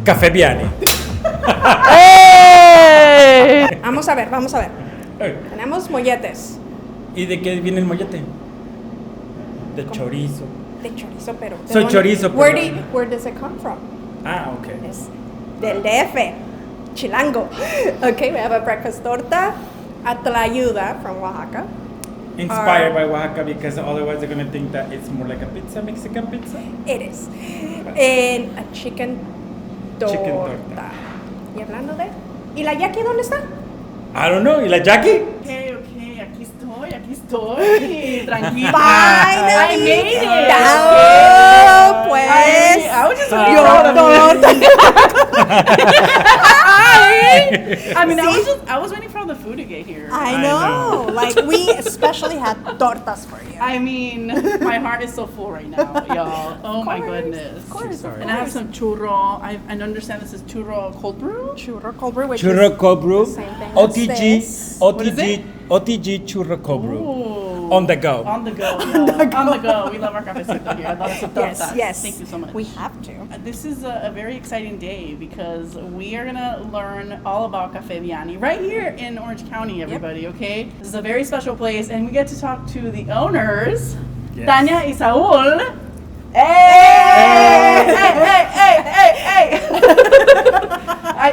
Cafe Biaani. ¡Hey! Vamos a ver. Hey. Tenemos molletes. ¿Y de qué viene el mollete? De chorizo. De chorizo, pero... Soy chorizo, pero... Where does it come from? Ah, ok. Es del DF, Chilango. Okay, we have a breakfast torta at Tlayuda from Oaxaca. Inspired by Oaxaca, because otherwise they're going to think that it's more like a pizza, Mexican pizza. It is. And a chicken torta. Chicken torta. Y hablando de... ¿Y la Jackie dónde está? I don't know. ¿Y la Jackie? Okay, aquí estoy. Tranquila. Finally. I made it. No, pues. I was just waiting I was waiting for all the food to get here. I know. Like, we especially had tortas for you. I mean, my heart is so full right now, y'all. Oh my goodness. Of course. And I have some churro. I understand this is churro cold brew. Churro cold brew, which Churro is cold brew. the same thing as OTG. this. OTG churro cold brew. Ooh. On the go. On the go. On the go. We love our cafecito here. I love some tortas. Yes. Thank you so much. We have to. This is a very exciting day because we are going to learn all about Cafe Biaani right here in Orange County, everybody, okay? This is a very special place, and we get to talk to the owners, Yes. Tania and Saul. Hey!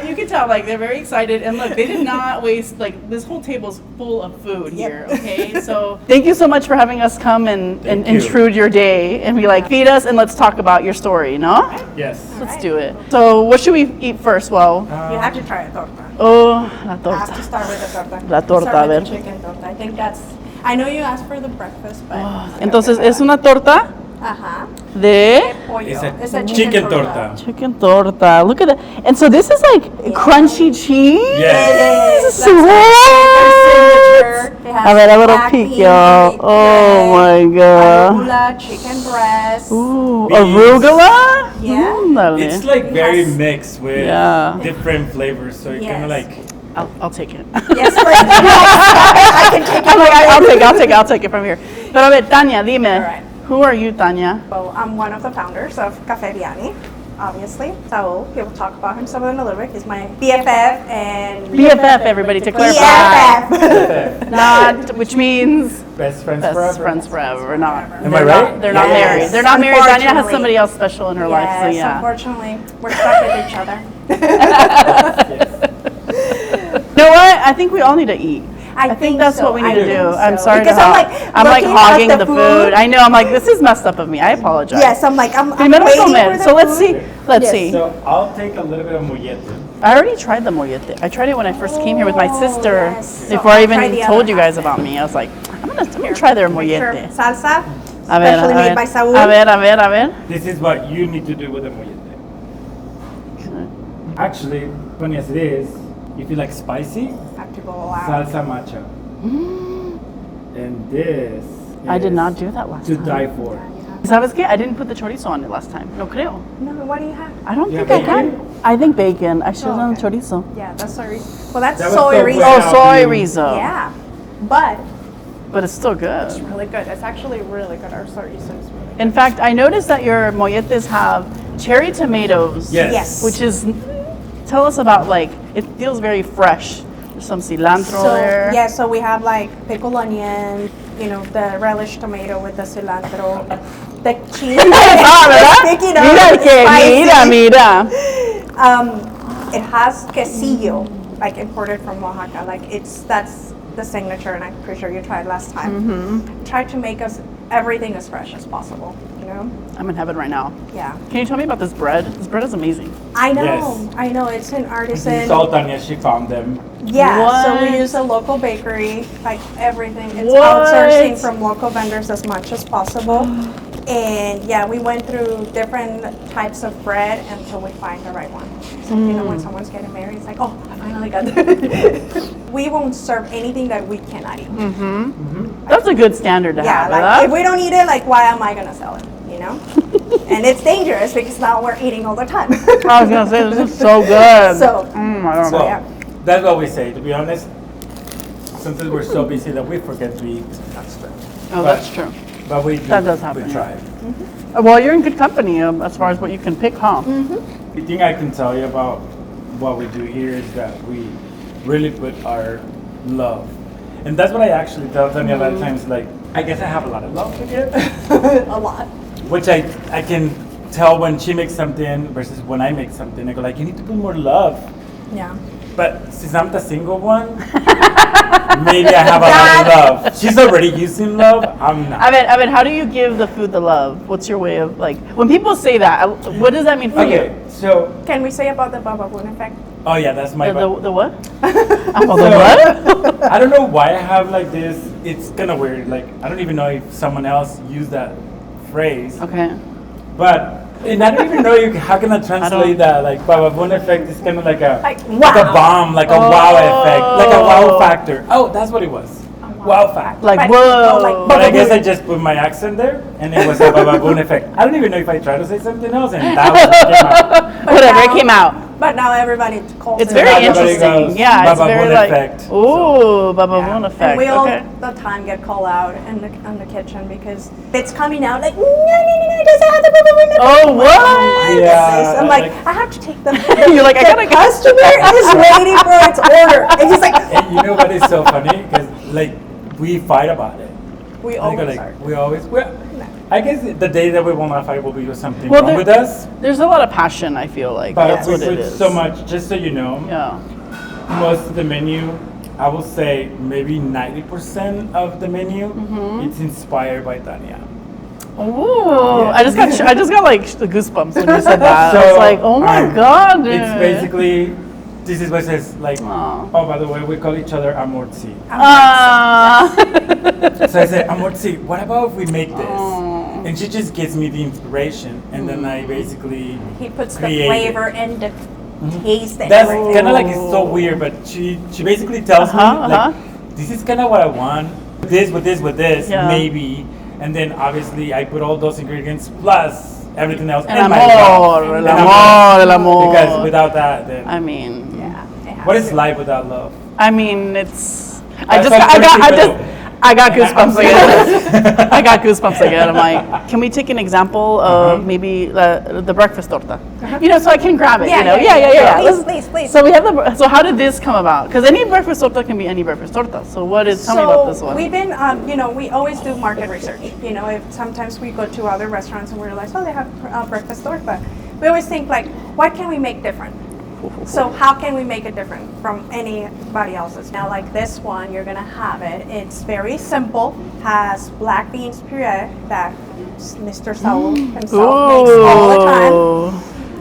You can tell, like, they're very excited, and look, they did not waste, like, this whole table's full of food here, okay? So, thank you so much for having us come and Thank you. intrude your day and be like, feed us and let's talk about your story, no? Yes. Let's do it. So, what should we eat first? Well, You have to try a torta. oh, la You have to torta. start with the torta. La torta, Start a with ver. the chicken torta. I think that's... I know you asked for the breakfast, but... Entonces, es una torta Ajá. de Pollo. It's a a chicken torta. chicken torta. Look at that. And so this is like crunchy cheese. Yes. What? A ver, a little peek, y'all. Oh my god. Arugula, chicken breast. Ooh, Beans. arugula? Yeah. Ándale. It's like very Yes. mixed with Yeah. different flavors, so you kind of Yes. like... I'll take it. Yes, but I can take it. I'm like, I'll take it from here. Pero a ver, Tania, dime. All right. Who are you, Tania? So I'm one of the founders of Cafe Biaani, obviously. Saul, he will talk about himself in a little bit. He's my BFF and... BFF, everybody, to clarify. BFF. Not, which means Best friends best forever. friends forever. Not. Am I they're right? Not, they're not Yes. married. They're not married. Tania has Unfortunately. somebody else special in her life, so Yes, yeah. unfortunately, we're stuck with each other. You know what? I think we all need to eat. I think that's so. what we need I to do. think I'm so. sorry Because to I'm hog- like, I'm like looking at hogging the the food. food. I know. I'm like, this is messed up of me. I apologize. Yes, I'm like, I'm Primero waiting comer. for the So let's food. see. Let's Yes. see. So I'll take a little bit of mollete. I already tried the mollete. I tried it when I first came here with my Oh, sister. yes. Before So I I'll try even the told other you guys half. about me, I was like, I'm gonna try their Make sure mollete. salsa, A ver, specially a made ver. by Saul. A ver. This is what you need to do with the mollete. Actually, funny as it is, if you like spicy, Have to go out. salsa matcha. And this I did is not do that last to time. die for. ¿Sabes qué? I didn't put the chorizo on it last time. No creo. No, what do you have? I don't You think have I can. bacon? I think bacon. I should have done okay. chorizo. Yeah, that's soy. Well, that's That was soy so rizo. well. Oh, soy you- rizo. Yeah, but But it's still it's good. really good. It's actually really good. Our soy rizo is really good. In fact, I noticed that your molletes have cherry tomatoes. Yes. Yes. Which is, tell us about, like, it feels very fresh. There's some cilantro So there. yeah, so we have like pickled onion, you know, the relish tomato with the cilantro, the cheese. Ah, ¿verdad? Speaking of Mira que, spicy, mira. It has quesillo, like imported from Oaxaca. Like that's the signature, and I'm pretty sure you tried last time. Mm-hmm. Try to make us everything as fresh as possible. You know? I'm in heaven right now. Yeah. Can you tell me about this bread? This bread is amazing. I know. Yes. I know. It's an This artisan. is all Tania, she found them. Yeah, so we What? use a local bakery, like everything. It's What? outsourcing from local vendors as much as possible. And yeah, we went through different types of bread until we find the right one. So, you know, when someone's getting married, it's like, oh, I finally got it. We won't serve anything that we cannot eat. That's a good standard to Yeah, have, like ¿verdad? if we don't eat it, like why am I gonna sell it? You know? And it's dangerous because now we're eating all the time. I was gonna say, this is so good. So- I don't know. Well, yeah. that's what we say. To be honest, sometimes we're so busy that we forget to eat. That's true. Oh, that's true. But we That does happen, We yeah. try. Well, you're in good company as far as what you can pick, huh? The thing I can tell you about what we do here is that we really put our love. And that's what I actually tell Tania a lot of times, like, I guess I have a lot of love to give. A lot. Which I can tell when she makes something versus when I make something. I go like, you need to put more love. Yeah. But since I'm the single one, maybe I have a lot of love. She's already using love. I'm not. I mean, how do you give the food the love? What's your way of like when people say that? What does that mean for you? Okay, so Can we say about the Baba Boon effect? oh yeah, that's my. The what? So, The what? I don't know why I have like this. It's kind of weird. Like I don't even know if someone else used that phrase. Okay. But and I don't even know how can I translate that. Like Baba Boon effect is kind of like a Like, like a wow. bomb, like a wow effect, like a wow factor. Oh, that's what it was. Wow factor. Like But- whoa. oh, like- But I guess I just put my accent there, and it was a Baba Boon effect. I don't even know if I tried to say something else, and that was what came out. Whatever, it now- came out. But now everybody calls It's it very Baba Boon. Everybody interesting. goes, Yeah, it's Baba very Boon like effect. ooh, Baba Yeah. Boon effect. And we all Okay. the time get called out in the kitchen because it's coming out like no, it doesn't have the Baba Boon effect. Oh, I'm like, what? oh my Yeah, goodness. I'm like, like- I have to take them. You're like, I gotta go. customer is waiting for its order, and he's like, And you know what is so funny? Because like we fight about it. we I go always like are. we always. Well, I guess the day that we will not fight will be with something Well, wrong there- with us. There's a lot of passion. I feel like But that's we what it put is. so much. Just so you know, Yeah. most of the menu, I will say maybe 90% of the menu, it's inspired by Tania. Ooh, Yeah. I just got like the goosebumps when you said that. I was So, like, oh my god. It's basically this is what it says like. Aw. Oh, by the way, we call each other amorzi. So I said, amorzi, what about if we make this? Aw. And she just gives me the inspiration, and then I basically He puts the create it. flavor and the taste and That's everything. kind of like it's so weird, but she basically tells me like this is kind of what I want. With this, Yeah. maybe, and then obviously I put all those ingredients plus everything else. El and my amor, love. el And amor, el amor. Because without that, then I mean, Yeah, it has what is to. life without love? I mean, it's. That's like I got goosebumps I'm again. I got goosebumps again. I'm like, can we take an example of maybe the breakfast torta? You know, so I can grab it. Yeah, you know, yeah. Let's- Please. So we have the. So how did this come about? Because any breakfast torta can be any breakfast torta. So what is? Tell me about this one. We've been, we always do market research. You know, if sometimes we go to other restaurants and we realize, oh, they have breakfast torta. We always think like, what can we make different? So how can we make it different from anybody else's? Now, like this one, you're gonna have it. It's very simple. Has black beans puree that Mr. Saul himself makes all the time. Ooh.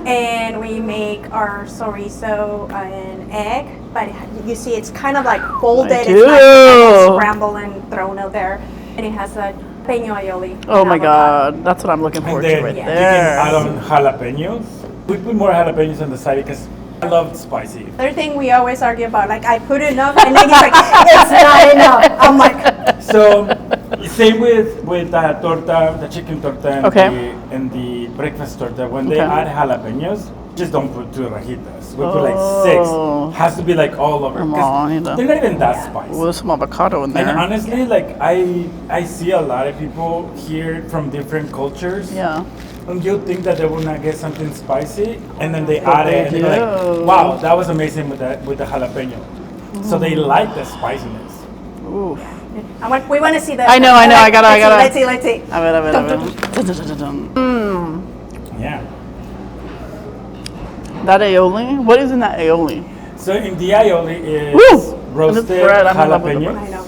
And we make our chorizo and egg, but you see it's kind of like folded. I It's not kind do. of scrambled and thrown out there. And it has a peño aioli. Oh my avocado. God, that's what I'm looking And forward to then right you there. can add on jalapenos. We put more jalapenos on the side because I love spicy. Other thing we always argue about, like I put enough, and then he's like, it's not enough. I'm like, So same with the torta, the chicken torta, and, Okay. the breakfast torta. When they Okay. add jalapenos, just don't put 2 rajitas. We put like 6. Oh. Has to be like all over. Come 'cause on, you know. they're not even that spicy. With some avocado in And there. honestly, like I see a lot of people here from different cultures. Yeah. And you think that they will not get something spicy, and then they add it, and they're do. like, "Wow, that was amazing with the jalapeno." So they like the spiciness. Ooh. we want to see that. I know, I gotta- Let's see. A ver, a ver, a ver. Dun, dun, dun, dun, dun. Yeah. That aioli? What is in that aioli? So in the aioli is Woo! roasted And it's bread. I'm in love with the jalapeno, I know.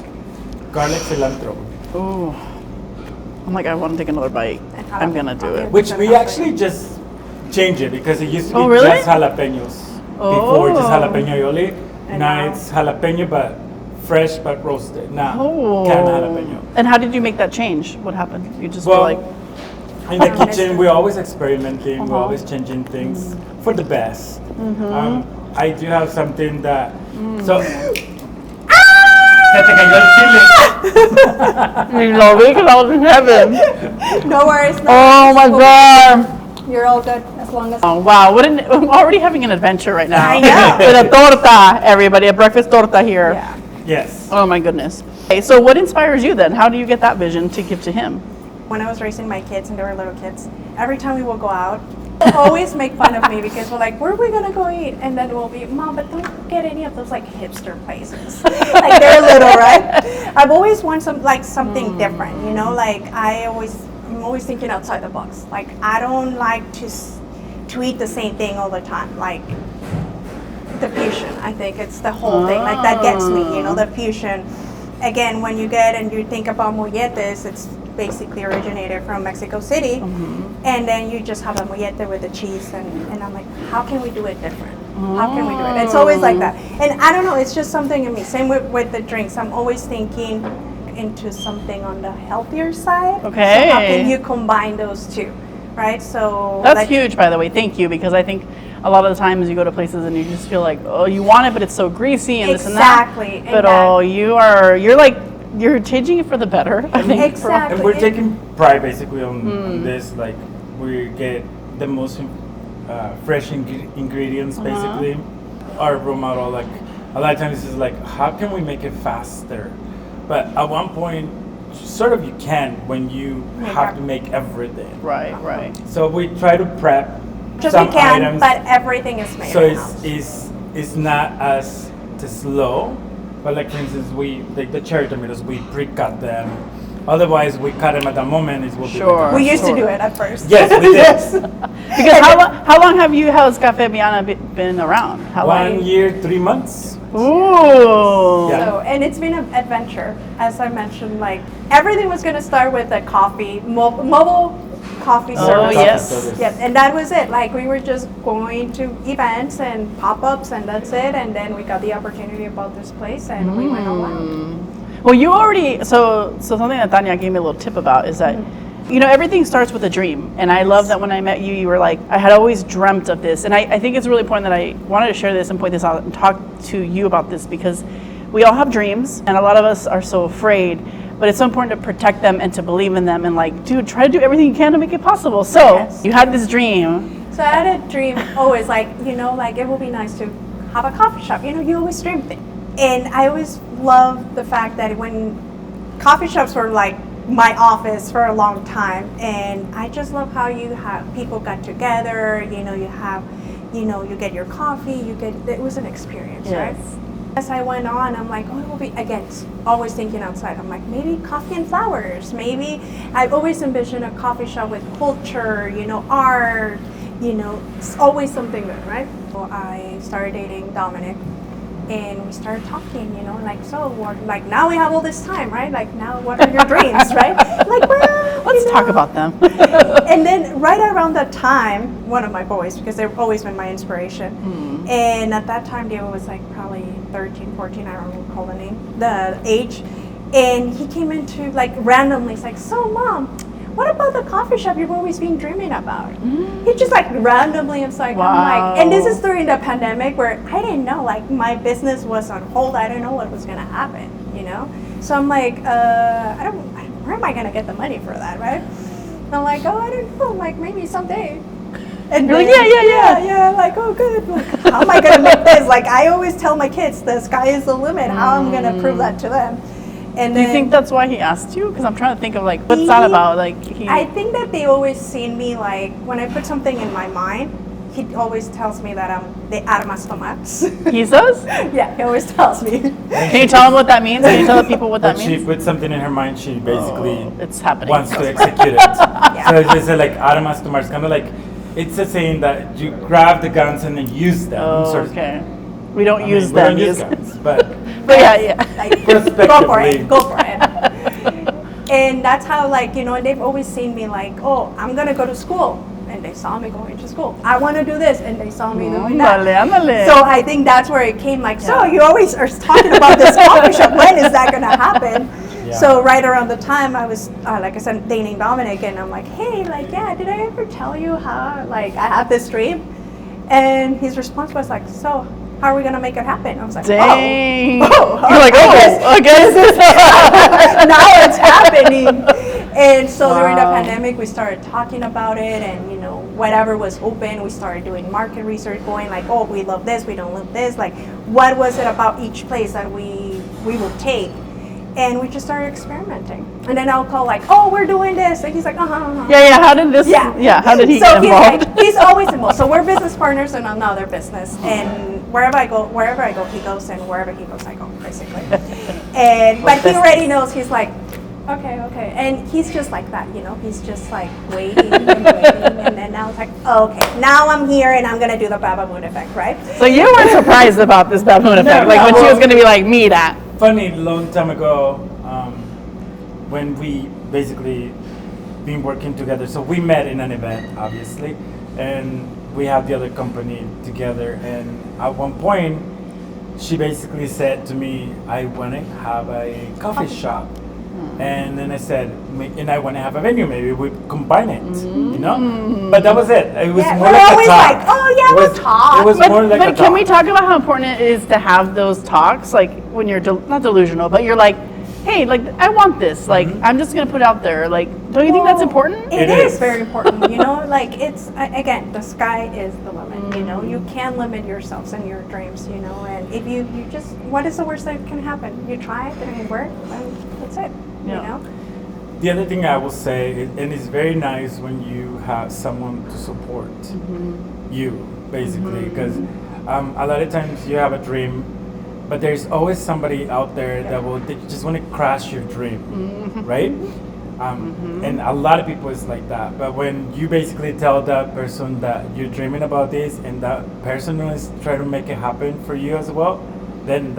garlic, cilantro, Ooh. I'm like, I want to take another bite. I'm gonna do it. which we actually just changed it because it used to be Oh, really? just jalapenos before, just Oh. jalapeno aioli. And Now now- it's jalapeno but fresh but roasted. Now Oh. canned jalapeno. And how did you make that change? What happened? You just Well, were like, in the kitchen, we're always experimenting. We're Uh-huh. always changing things for the best. I do have something that. So. Se te cayó el chile. you know, because I was in heaven. No worries. No Oh my worries. God. You're all good as long as. Oh, wow. I'm already having an adventure right now. I know. With a torta, everybody. A breakfast torta here. Yeah. Yes. Oh my goodness. Okay, so what inspires you then? How do you get that vision to give to him? When I was raising my kids and they were little kids, every time we would go out, always make fun of me because we're like, where are we gonna go eat? And then we'll be, Mom, but don't get any of those like hipster places. Like they're little, right? I've always wanted something different, you know. Like I'm always thinking outside the box. Like I don't like to eat the same thing all the time. Like the fusion, I think it's the whole thing. Like that gets me, you know, the fusion. Again, when you get and you think about molletes, it's basically originated from Mexico City, and then you just have a mollete with the cheese, and I'm like, how can we do it different? How can we do it? It's always like that, and I don't know, it's just something in me. Same with the drinks. I'm always thinking into something on the healthier side. Okay. So how can you combine those two, right? So that's huge, by the way. Thank you, because I think a lot of the times you go to places and you just feel like, oh, you want it, but it's so greasy and this and that. Exactly. But you're changing it for the better, I think. Exactly. And we're taking pride basically on this. Like we get the most fresh ingredients basically. Our role model, like a lot of times is like, how can we make it faster? But at one point, sort of you can when you have to make everything. Right. So we try to prep just some we can, items, but everything is made. so in-house. it's not as slow. But like for instance, the cherry tomatoes, we pre-cut them. Otherwise, we cut them at the moment. It will be Sure. We used to do it at first. Yes, we did. Because how long has Cafe Biaani been around? How long? 1 year, 3 months. Ooh. Yeah. So, and it's been an adventure, as I mentioned. Like everything was gonna start with a coffee, mobile coffee service. Yes. Yep, and that was it. Like we were just going to events and pop-ups, and that's it. And then we got the opportunity about this place, and we went all out. Well, you already so something that Tania gave me a little tip about is that you know, everything starts with a dream, and I love that when I met you, you were like, I had always dreamt of this, and I think it's really important that I wanted to share this and point this out and talk to you about this, because we all have dreams, and a lot of us are so afraid, but it's so important to protect them and to believe in them, and like, dude, try to do everything you can to make it possible. So you had this dream. So I had a dream always, like, you know, like it would be nice to have a coffee shop. You know, you always dream things. And I always loved the fact that when coffee shops were like my office for a long time, and I just love how you have people got together, you know, you get your coffee, it was an experience, right? As I went on, I'm like, oh, it will be, again, always thinking outside. I'm like, maybe coffee and flowers, maybe. I always envisioned a coffee shop with culture, you know, art, you know, it's always something good, right? So I started dating Dominic, and we started talking, you know, like, so what, like, now we have all this time, right? Like, now what are your dreams, right? Like, well, let's talk about them. And then right around that time, one of my boys, because they've always been my inspiration, and at that time Diego was like probably 13, 14, I don't recall the age, and he came into like randomly, he's like, so Mom, what about the coffee shop you've always been dreaming about? He just like randomly, it's like, wow. I'm like, and this is during the pandemic where I didn't know, like my business was on hold, I didn't know what was gonna happen, you know? So I'm like, where am I gonna get the money for that, right? I'm like, oh, I don't know, like maybe someday. And you're like, yeah, like, oh good, like, how am I gonna make this? Like I always tell my kids, the sky is the limit, how I'm gonna prove that to them. And do you think that's why he asked you? Because I'm trying to think of like, what's that about? Like, I think that they always seen me, like when I put something in my mind, he always tells me that I'm the armas tomas. He says? Yeah, he always tells me. Can you tell him what that means? Can you tell the people what that When means? she puts something in her mind, she basically it's happening. wants to execute it. So it's just like armas tomar. Kind of like, it's a saying that you grab the guns and then use them. Oh, okay. We don't I use mean, we them. don't use guns, but yeah. Like, prospectively. go for it. And that's how, like, you know, and they've always seen me like, oh, I'm gonna go to school, and they saw me going to school. I want to do this, and they saw me doing that. So I think that's where it came. Like, so you always are talking about this coffee shop. When is that gonna happen? Yeah. So right around the time I was, like I said, dating Dominic, and I'm like, hey, like, yeah, did I ever tell you how, like, I have this dream? And his response was like, so how are we gonna make it happen? I was like, dang. You're like, I guess. Now it's happening. And so during the pandemic, we started talking about it, and you know, whatever was open, we started doing market research, going like, oh, we love this, we don't love this. Like, what was it about each place that we will take? And we just started experimenting. And then I'll call like, oh, we're doing this. And he's like, Yeah. How did this? Yeah. How did he get involved? He's always involved. So we're business partners in another business. And wherever I go, he goes, and wherever he goes, I go, basically. But he already knows. He's like, okay. And he's just like that, you know. He's just like waiting. And then I was like, okay, now I'm here and I'm gonna do the baboon effect, right? So you weren't surprised about this baboon effect, like when she was gonna be like me that. Funny, long time ago, when we basically been working together. So we met in an event, obviously, and we had the other company together. And at one point, she basically said to me, "I want to have a coffee shop." And then I said, and I want to have a venue. Maybe we combine it, you know. But that was it. It was more like a talk. Like, oh yeah, we'll talk. It was more like a talk. But can we talk about how important it is to have those talks? Like when you're not delusional, but you're like, hey, like I want this. Like I'm just gonna put it out there. Like, don't you think that's important? It is very important. You know, like it's again, the sky is the limit. You know, you can't limit yourselves and your dreams. You know, and if you just, what is the worst that can happen? You try it, it didn't work, and that's it. Yeah. You know. The other thing I will say, and it's very nice when you have someone to support you, basically, because a lot of times you have a dream, but there's always somebody out there that just want to crash your dream, right? And a lot of people is like that. But when you basically tell that person that you're dreaming about this, and that person is trying to make it happen for you as well, then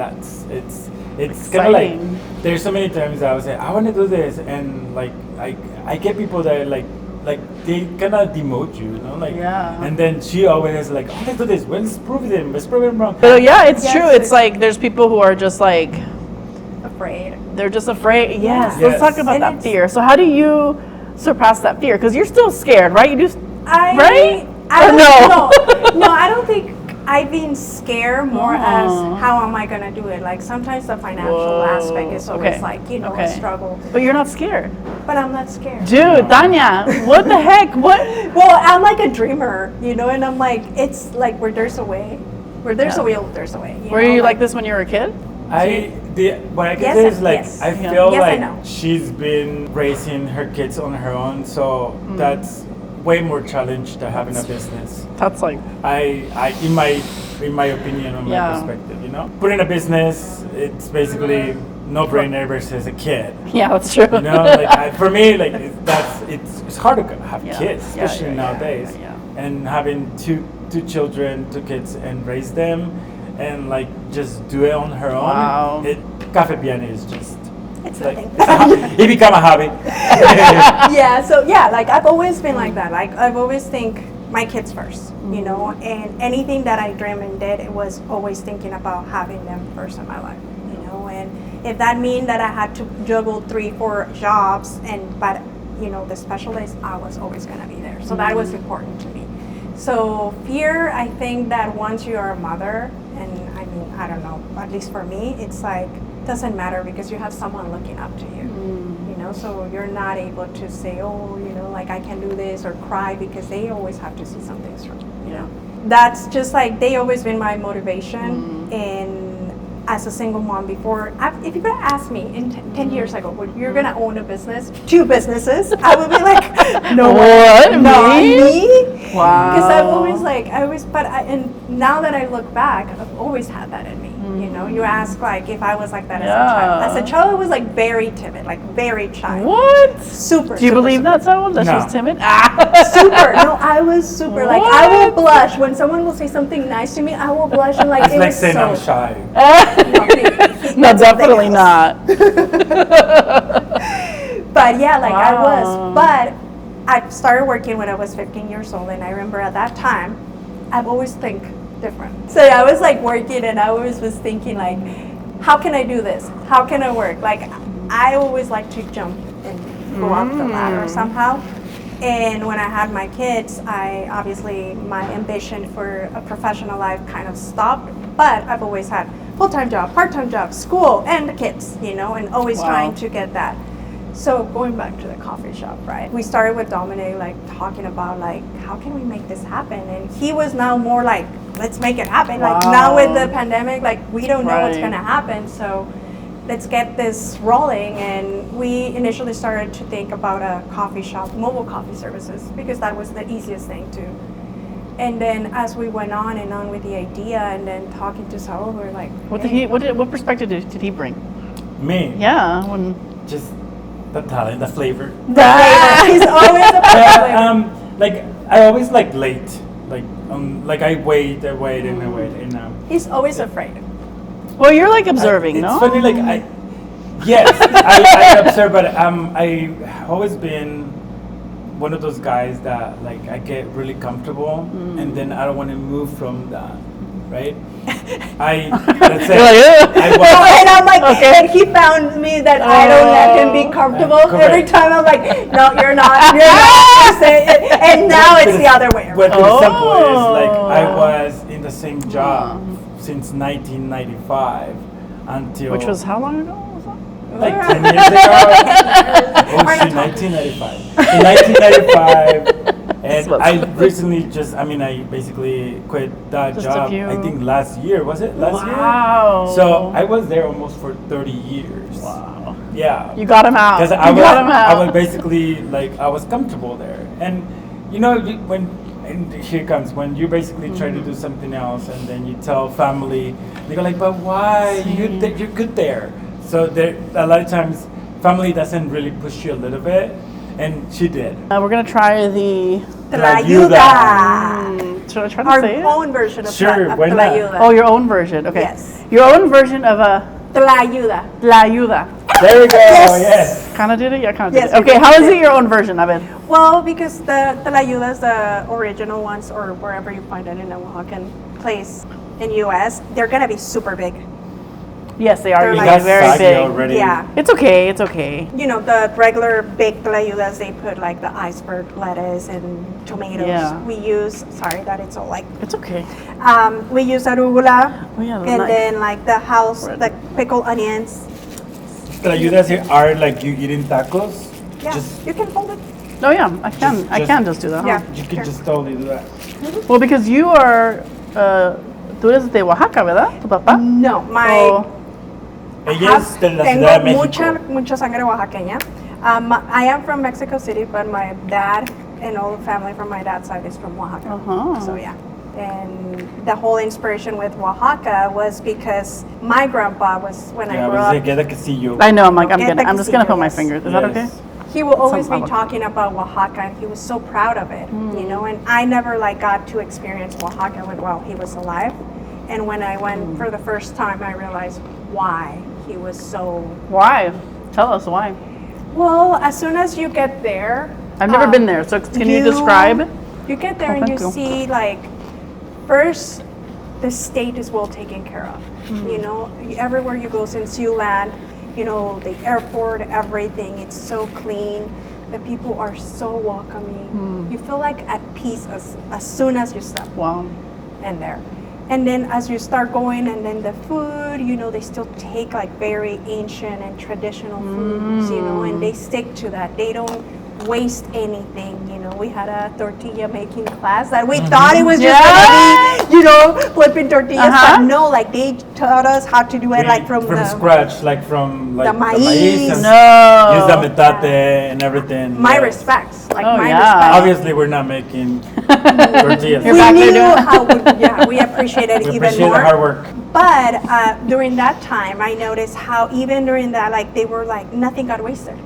it's kind of like, there's so many times I would say, I want to do this, and like I get people that like they kind of demote you, you know, like, and then she always is like, oh, let's do this, let's prove them wrong. So yeah, it's true. It's like there's people who are just like Afraid. they're just afraid. Yes. Yes. Let's talk about that fear. So how do you surpass that fear? Because you're still scared, right? You do, right? No, I don't think I've been scared more as how am I gonna do it? Like sometimes the financial aspect is always like, you know, a struggle. But you're not scared. But I'm not scared. Dude, Tania, what the heck? What? Well, I'm like a dreamer, you know, and I'm like, it's like where there's a way. Where there's a will, there's a way. Were you like this when you were a kid? What I can say is like, I feel Yes, like she's been raising her kids on her own, so that's way more challenge than having a business. That's like in my opinion, on my perspective, you know, putting a business, it's basically no-brainer versus a kid. Yeah, that's true. You know, like for me, like it's hard to have kids, especially nowadays, and having two children, 2 kids, and raise them, and like just do it on her own. Cafe Biaani is just. It's like, nothing. it become a hobby. Like I've always been like that. Like I've always think my kids first, you know, and anything that I dreamed and did, it was always thinking about having them first in my life, you know. And if that mean that I had to juggle 3-4 jobs, but you know, the special days, I was always gonna be there. So that was important to me. So fear, I think that once you are a mother, and I mean, I don't know, at least for me, it's like, doesn't matter because you have someone looking up to you, you know, so you're not able to say, oh, you know, like I can do this, or cry, because they always have to see something's wrong, you know. That's just like, they always been my motivation. And as a single mom before, if you're gonna ask me in 10 years ago, you're gonna own a business, 2 businesses, I would be like, no, what? Not me. Wow. Because and now that I look back, I've always had that in me. You know, you ask like if I was like that as a child. As a child, I was like very timid, like very shy. What? Super. Do you believe that, Saul? That she was timid? Super. No, I was super. Like I will blush when someone will say something nice to me. I will blush and like it's like saying I'm shy. No, definitely not. But yeah, like I was. But I started working when I was 15 years old, and I remember at that time, I've always think different. So I was like working, and I always was thinking like, how can I do this? How can I work? Like I always like to jump and go up the ladder somehow. And when I had my kids, my ambition for a professional life kind of stopped. But I've always had full-time job, part-time job, school, and kids, you know, and always trying to get that. So going back to the coffee shop, right? We started with Dominic, like talking about like, how can we make this happen? And he was now more like, let's make it happen. Like now with the pandemic, like we don't know what's gonna happen. So let's get this rolling. And we initially started to think about a coffee shop, mobile coffee services, because that was the easiest thing to. And then as we went on and on with the idea, and then talking to Saul, we were like, What perspective did he bring? Me. Yeah, when Just the talent, the flavor. he's always a flavor. Like I always like late. Like I wait and He's always afraid. well, you're like observing, it's no? funny, like yes, I observe, but I always been one of those guys that like I get really comfortable and then I don't want to move from that, right? Let's say You're like, "Ugh." I was, And I'm like, and he found me that I don't let him be comfortable. correct. Every time I'm like, no, you're not. And now it's the other way around. What the example is like I Oh. was in the same job since 1995 until Which was how long ago? Was that? like 10 years ago. Oh shit, 1995. In 1995, and That's I what's- recently I basically quit that Just a job. few- I think last year, was it last year? Wow. So I was there almost for 30 years. Wow. Yeah. You got him out. Because You got him out. I was basically like I was comfortable there, and you know and here comes when you basically try to do something else, and then you tell family, they go like, but why you're good there. So there a lot of times family doesn't really push you a little bit, and she did. We're gonna try the. Tlayuda. Should I try to Our say it? own version of Sure, of why not? Tlayuda. Oh, your own version. Okay. Yes. Your own version of a Tlayuda. la ayuda. There we go. Yes. Yes. Kind of did it. Yeah, kind of Yes, did it. we Okay. did. How is it your own version of it? Well, because the Tlayudas, the original ones, or wherever you find it in a Oaxacan place in U.S., they're gonna be super big. Yes, they are They're usually like very soggy big. already. Yeah. It's okay. It's okay. You know, the regular big Tlayudas, they put like the iceberg lettuce and tomatoes. Yeah. We use, sorry that it's all like, It's okay. we use arugula, Oh, yeah, and nice. then like the house, Red. the pickled onions. Tlayudas here are like you eating tacos. Yeah, Just you can fold it. Oh yeah, I can. I just- can just do that. Huh? Yeah. you Sure. can just totally do that. Well, because you are. Tú eres de Oaxaca, ¿verdad? ¿Tu papá? No, my Oh, Ella es de la tengo Ciudad de México. mucha sangre oaxaqueña. I am from Mexico City, but my dad and all the family from my dad's side is from Oaxaca. Uh-huh. So yeah. And the whole inspiration with Oaxaca was because my grandpa was, when Yeah, I grew pues se up, queda quesillo. I know. I'm like, I'm Get the just gonna put my quesillos. fingers. Is that okay? Yes. he will always Some be avocado. talking about Oaxaca, and he was so proud of it, you know. And I never like got to experience Oaxaca while he was alive. And when I went for the first time, I realized why he was so. Why? Tell us why. Well, as soon as you get there, I've never been there, so can you describe? You get there Oh, and you thank you. see like, first, the state is well taken care of. You know, everywhere you go, since you land, you know, the airport, everything, it's so clean. The people are so welcoming. You feel like at peace as soon as you step Wow. in there. And then as you start going, and then the food, you know, they still take like very ancient and traditional foods, you know, and they stick to that. They don't waste anything, you know. We had a tortilla making class that we thought it was just gonna be, you know, flipping tortillas, but no, like they taught us how to do it like from the scratch, like from like the maíz. and No. use the metate and everything. my yes. respects, like Oh, my yeah. respects. Obviously, we're not making tortillas. You're We back there knew doing- how, we appreciated We even appreciate more. the hard work. But during that time, I noticed how even during that, like they were like nothing got wasted.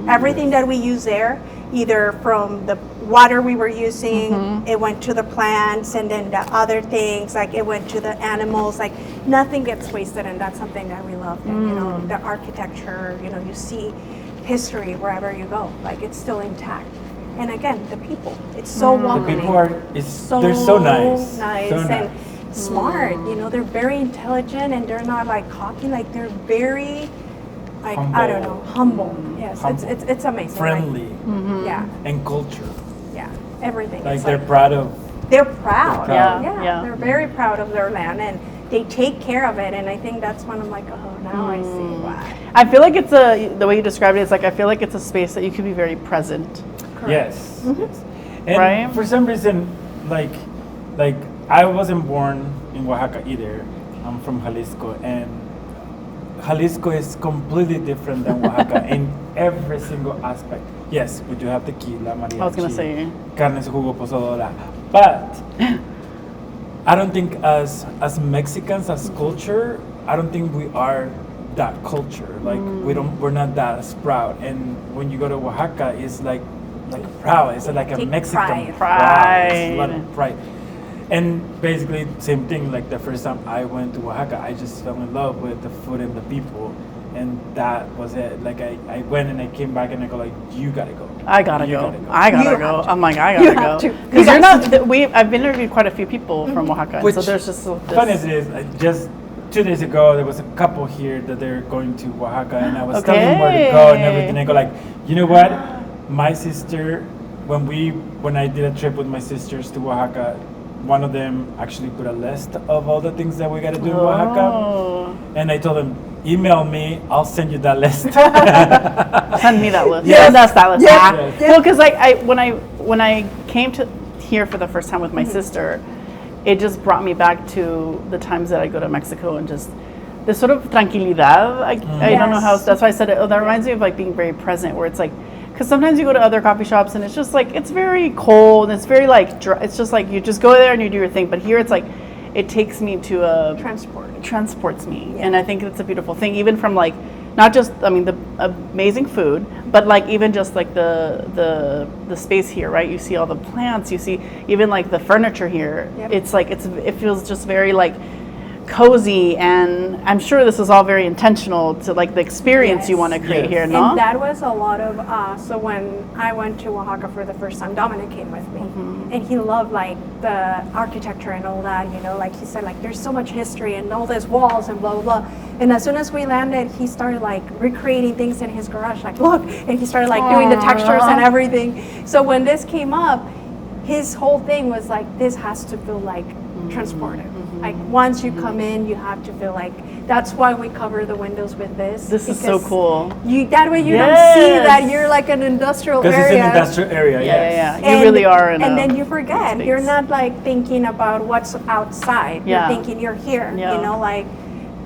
Everything that we use there, either from the water we were using, it went to the plants, and then the other things, like it went to the animals. Like nothing gets wasted, and that's something that we love. And, you know, the architecture. You know, you see history wherever you go. Like it's still intact. And again, the people. It's so The welcoming. people are, they're so nice. nice So and smart. You know, they're very intelligent, and they're not like cocky. Like they're very, like I don't know, humble. Yes, Humble. it's amazing. friendly Like, yeah, and culture. yeah, everything. Like It's they're proud of. they're proud. They're proud. Yeah, Yeah. they're very proud of their land, and they take care of it. And I think that's when I'm like, oh, now I see why. I feel like it's the way you described it. It's like I feel like it's a space that you can be very present. Yes. yes. And Right? for some reason, like I wasn't born in Oaxaca either. I'm from Jalisco, and Jalisco is completely different than Oaxaca in every single aspect. Yes, we do have tequila, mariachi, I was gonna say. carne su jugo pozadora, but I don't think as Mexicans, as culture, I don't think we are that culture. Like we're not that proud. And when you go to Oaxaca, it's like proud. It's like a Take Mexican pride. It's a lot of pride. And basically, same thing. Like the first time I went to Oaxaca, I just fell in love with the food and the people, and that was it. Like I went and I came back and I go like, you gotta go. I gotta You go. gotta go. I gotta You go. have to. I'm like, I You gotta have go. to. Because You you're guys- not. I've interviewed quite a few people from Oaxaca, and Which, so there's just this. funny as it is, just 2 days ago, there was a couple here that they're going to Oaxaca, and I was telling them where to go and everything. I go like, you know what? My sister, when I did a trip with my sisters to Oaxaca, one of them actually put a list of all the things that we got to do in Oaxaca, Oh. and I told them, email me, I'll send you that list. Send me that list. Yes. Send us that list. Yeah. Yes. Yeah. Well, because when I came to here for the first time with my sister, it just brought me back to the times that I go to Mexico and just this sort of tranquilidad. I don't know how. Yes. That's why I said it. Oh, that reminds me of like being very present, where it's like. Because sometimes you go to other coffee shops and it's just like, it's very cold. It's very like, it's just like, you just go there and you do your thing. But here it's like, it takes me to a, transports me. Yeah. And I think it's a beautiful thing, even from like, not just, I mean, the amazing food, but like even just like the space here, right? You see all the plants, you see even like the furniture here. Yep. It's like, it feels just very like, cozy, and I'm sure this is all very intentional to like the experience you Yes. want to create Yes. here, no? And that was a lot of, so when I went to Oaxaca for the first time, Dominic came with me. And he loved like the architecture and all that, you know, like he said, like there's so much history and all these walls and blah, blah, blah. And as soon as we landed, he started like recreating things in his garage, like look, and he started like doing the textures and everything. So when this came up, his whole thing was like, this has to feel like transportive. Like once you come in, you have to feel like, that's why we cover the windows with this. This is so because cool. That way you don't see Yes. that you're like an industrial Because area. it's an industrial area, yes. Yeah. You really are in and a then you forget. space. You're not like thinking about what's outside. Yeah. You're thinking you're here. Yeah. You know, like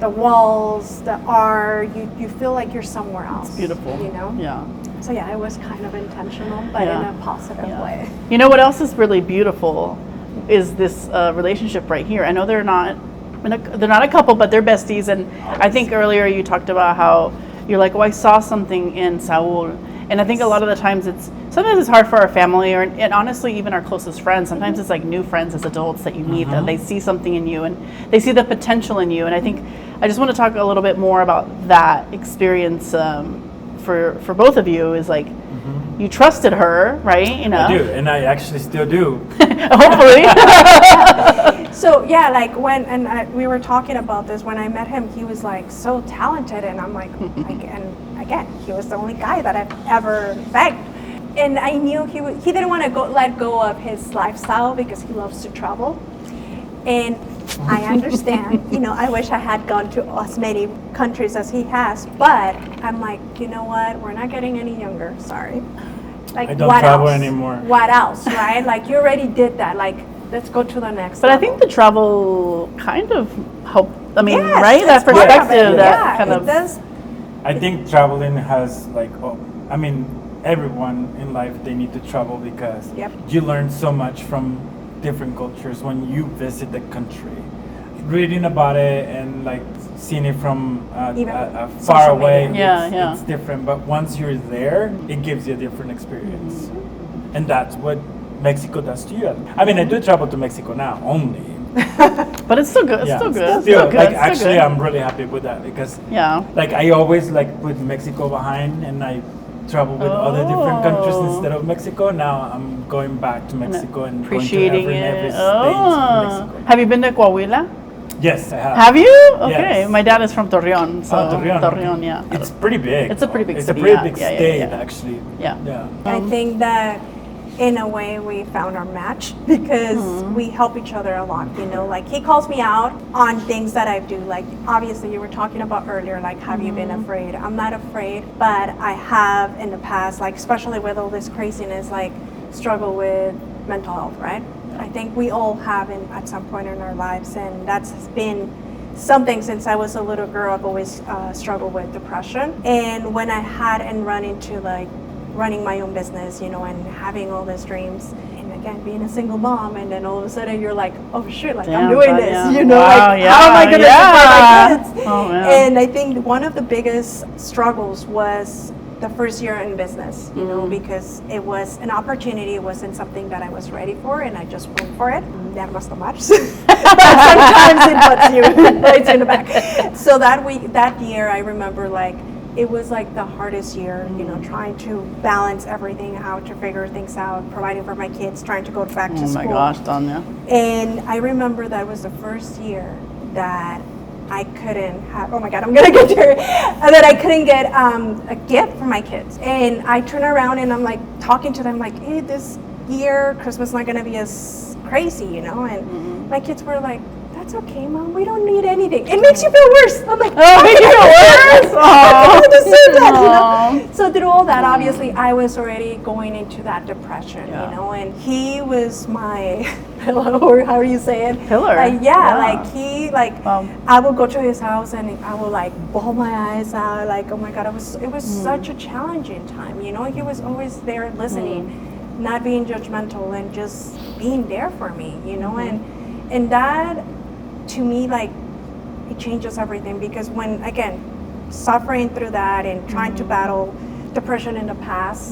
the walls, the art. You feel like you're somewhere else. It's beautiful. You know. Yeah. So yeah, it was kind of intentional, but Yeah. in a positive Yeah. way. You know what else is really beautiful is this relationship right here. I know they're not a couple, but they're besties. And I think earlier you talked about how you're like, oh, I saw something in Saul. And I think a lot of the times sometimes it's hard for our family and honestly even our closest friends. Sometimes it's like new friends as adults that you meet that they see something in you and they see the potential in you. And I think I just want to talk a little bit more about that experience for both of you is like you trusted her, right? You know, I do, and I actually still do. hopefully. So yeah, like we were talking about this when I met him, he was like so talented, and I'm like, and again, he was the only guy that I've ever met, and I knew he didn't want to let go of his lifestyle because he loves to travel, and I understand. You know, I wish I had gone to as many countries as he has, but I'm like, you know what? We're not getting any younger. Sorry. Like, I don't what travel else? anymore. What else, right? Like, you already did that. Like, let's go to the next. But I level. think the travel kind of help. I mean, Yes, right? That it's part of it. perspective, that Yeah, kind it of. does. I think traveling has I mean, everyone in life, they need to travel because Yep. you learn so much from different cultures when you visit the country. Reading about it and like seeing it from Even far social away, media. Yeah. it's different. But once you're there, it gives you a different experience. And that's what Mexico does to you. I mean, I do travel to Mexico now only. But it's still good. It's Yeah, still good. It's still, still good. like it's still actually, good. I'm really happy with that because Yeah. like I always like put Mexico behind and I travel with other different countries Oh. instead of Mexico. Now I'm going back to Mexico and Appreciating going to every it. state in Oh. Mexico. Have you been to Coahuila? Yes, I have. Have you? Okay. Yes. My dad is from Torreon. So Torreon. yeah. It's pretty big. It's a pretty big It's city, a pretty yeah. big Yeah, yeah, state, yeah. actually. Yeah. Yeah. I think that in a way we found our match because we help each other a lot, you know, like he calls me out on things that I do, like obviously you were talking about earlier, like have you been afraid? I'm not afraid, but I have in the past, like especially with all this craziness, like struggle with mental health, right? I think we all have at some point in our lives, and that's been something since I was a little girl. I've always struggled with depression. And when I had and run into like running my own business, you know, and having all these dreams, and again being a single mom, and then all of a sudden you're like, oh shit, like I'm doing this, you know, like how am I gonna support my kids? Oh, man. And I think one of the biggest struggles was the first year in business, you know, because it was an opportunity. It wasn't something that I was ready for, and I just went for it. That must have much. But sometimes it puts you right in the back. So that year, I remember like it was like the hardest year, you know, trying to balance everything out, to figure things out, providing for my kids, trying to go back to school. Oh my gosh, Tania. And I remember that was the first year that I couldn't have, oh my God, I'm gonna get there, that I couldn't get a gift for my kids. And I turn around and I'm like talking to them like, hey, this year Christmas is not gonna be as crazy, you know? And my kids were like, that's okay, Mom, we don't need anything. It makes you feel worse. I'm like, oh, it makes you feel worse? I don't deserve that, you know? So through all that, obviously, I was already going into that depression, you know? And he was my pillow, or how do you say it? Pillar. Like he, like, I would go to his house and I would like bawl my eyes out, like, oh my God, it was such a challenging time, you know? He was always there listening, not being judgmental, and just being there for me, you know? And that, to me, like, it changes everything, because when, again, suffering through that and trying to battle depression in the past,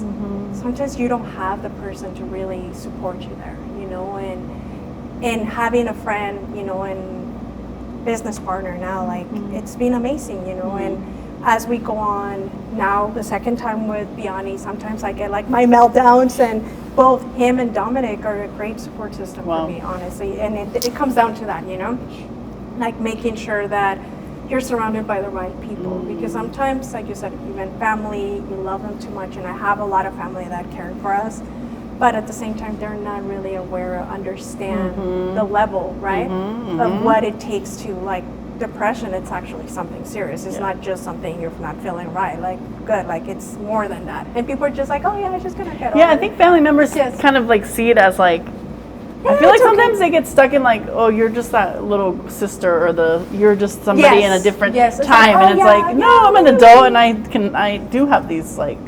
sometimes you don't have the person to really support you there, you know, and having a friend, you know, and business partner now, like, it's been amazing, you know, and as we go on now, the second time with Biaani, sometimes I get like my meltdowns, and both him and Dominic are a great support system for me, honestly. And it comes down to that, you know, like making sure that you're surrounded by the right people, because sometimes, like you said, even family, you love them too much, and I have a lot of family that care for us, but at the same time, they're not really aware or understand the level, right, of what it takes to, like, depression. It's actually something serious. It's not just something you're not feeling right, like, good, like, it's more than that. And people are just like, oh yeah, I'm just gonna get over it. I think family members kind of like see it as like, I feel like sometimes they get stuck in like, oh, you're just that little sister, or you're just somebody in a different time, and it's like, no, I'm an adult, and I do have these like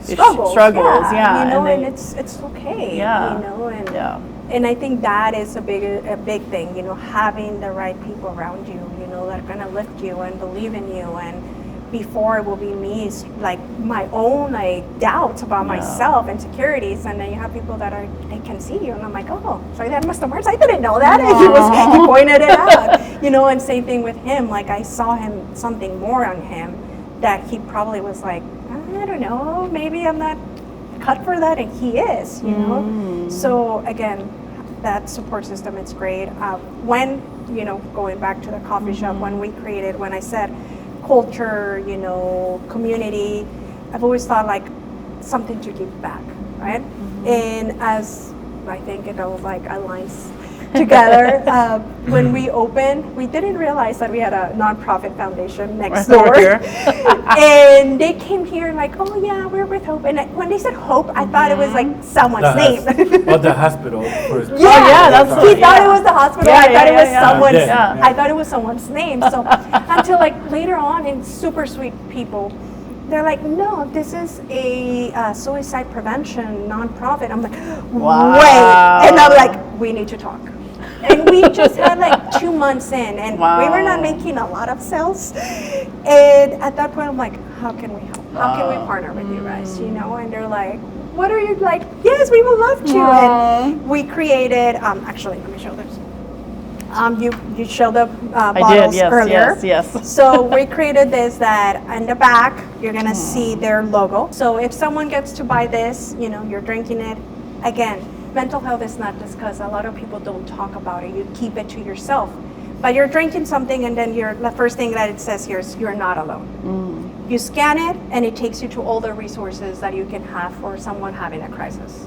struggles, you know, and it's okay, you know, and I think that is a big thing, you know, having the right people around you, you know, that are gonna lift you and believe in you. And before, it will be me, like my own like doubts about myself, insecurities, and then you have people that they can see you, and I'm like, oh, sorry, that must have worked. I didn't know that. And he pointed it out, you know. And same thing with him. Like, I saw something more on him that he probably was like, I don't know, maybe I'm not cut for that, and he is, you know. So again, that support system, it's great. When, you know, going back to the coffee shop, when I said culture, you know, community, I've always thought like something to give back, right? And as I think it all like aligns together, when we opened, we didn't realize that we had a nonprofit foundation next door. And they came here like, oh yeah, we're with Hope. And when they said Hope, I thought it was like someone's name. Or the hospital first. He thought it was the hospital. I thought it was someone's. I thought it was someone's name. So until like later on, and super sweet people, they're like, no, this is a suicide prevention nonprofit. I'm like, wait, and I'm like, we need to talk. And we just had like 2 months in, and we were not making a lot of sales. And at that point, I'm like, how can we help? How can we partner with you guys? You know, and they're like, what are you like? Yes, we would love to. And we created, actually, let me show this. You showed the bottles earlier. Yes. So we created this that in the back, you're gonna see their logo. So if someone gets to buy this, you know, you're drinking it. Again, mental health is not discussed. A lot of people don't talk about it. You keep it to yourself. But you're drinking something, and then the first thing that it says here is you're not alone. You scan it, and it takes you to all the resources that you can have for someone having a crisis.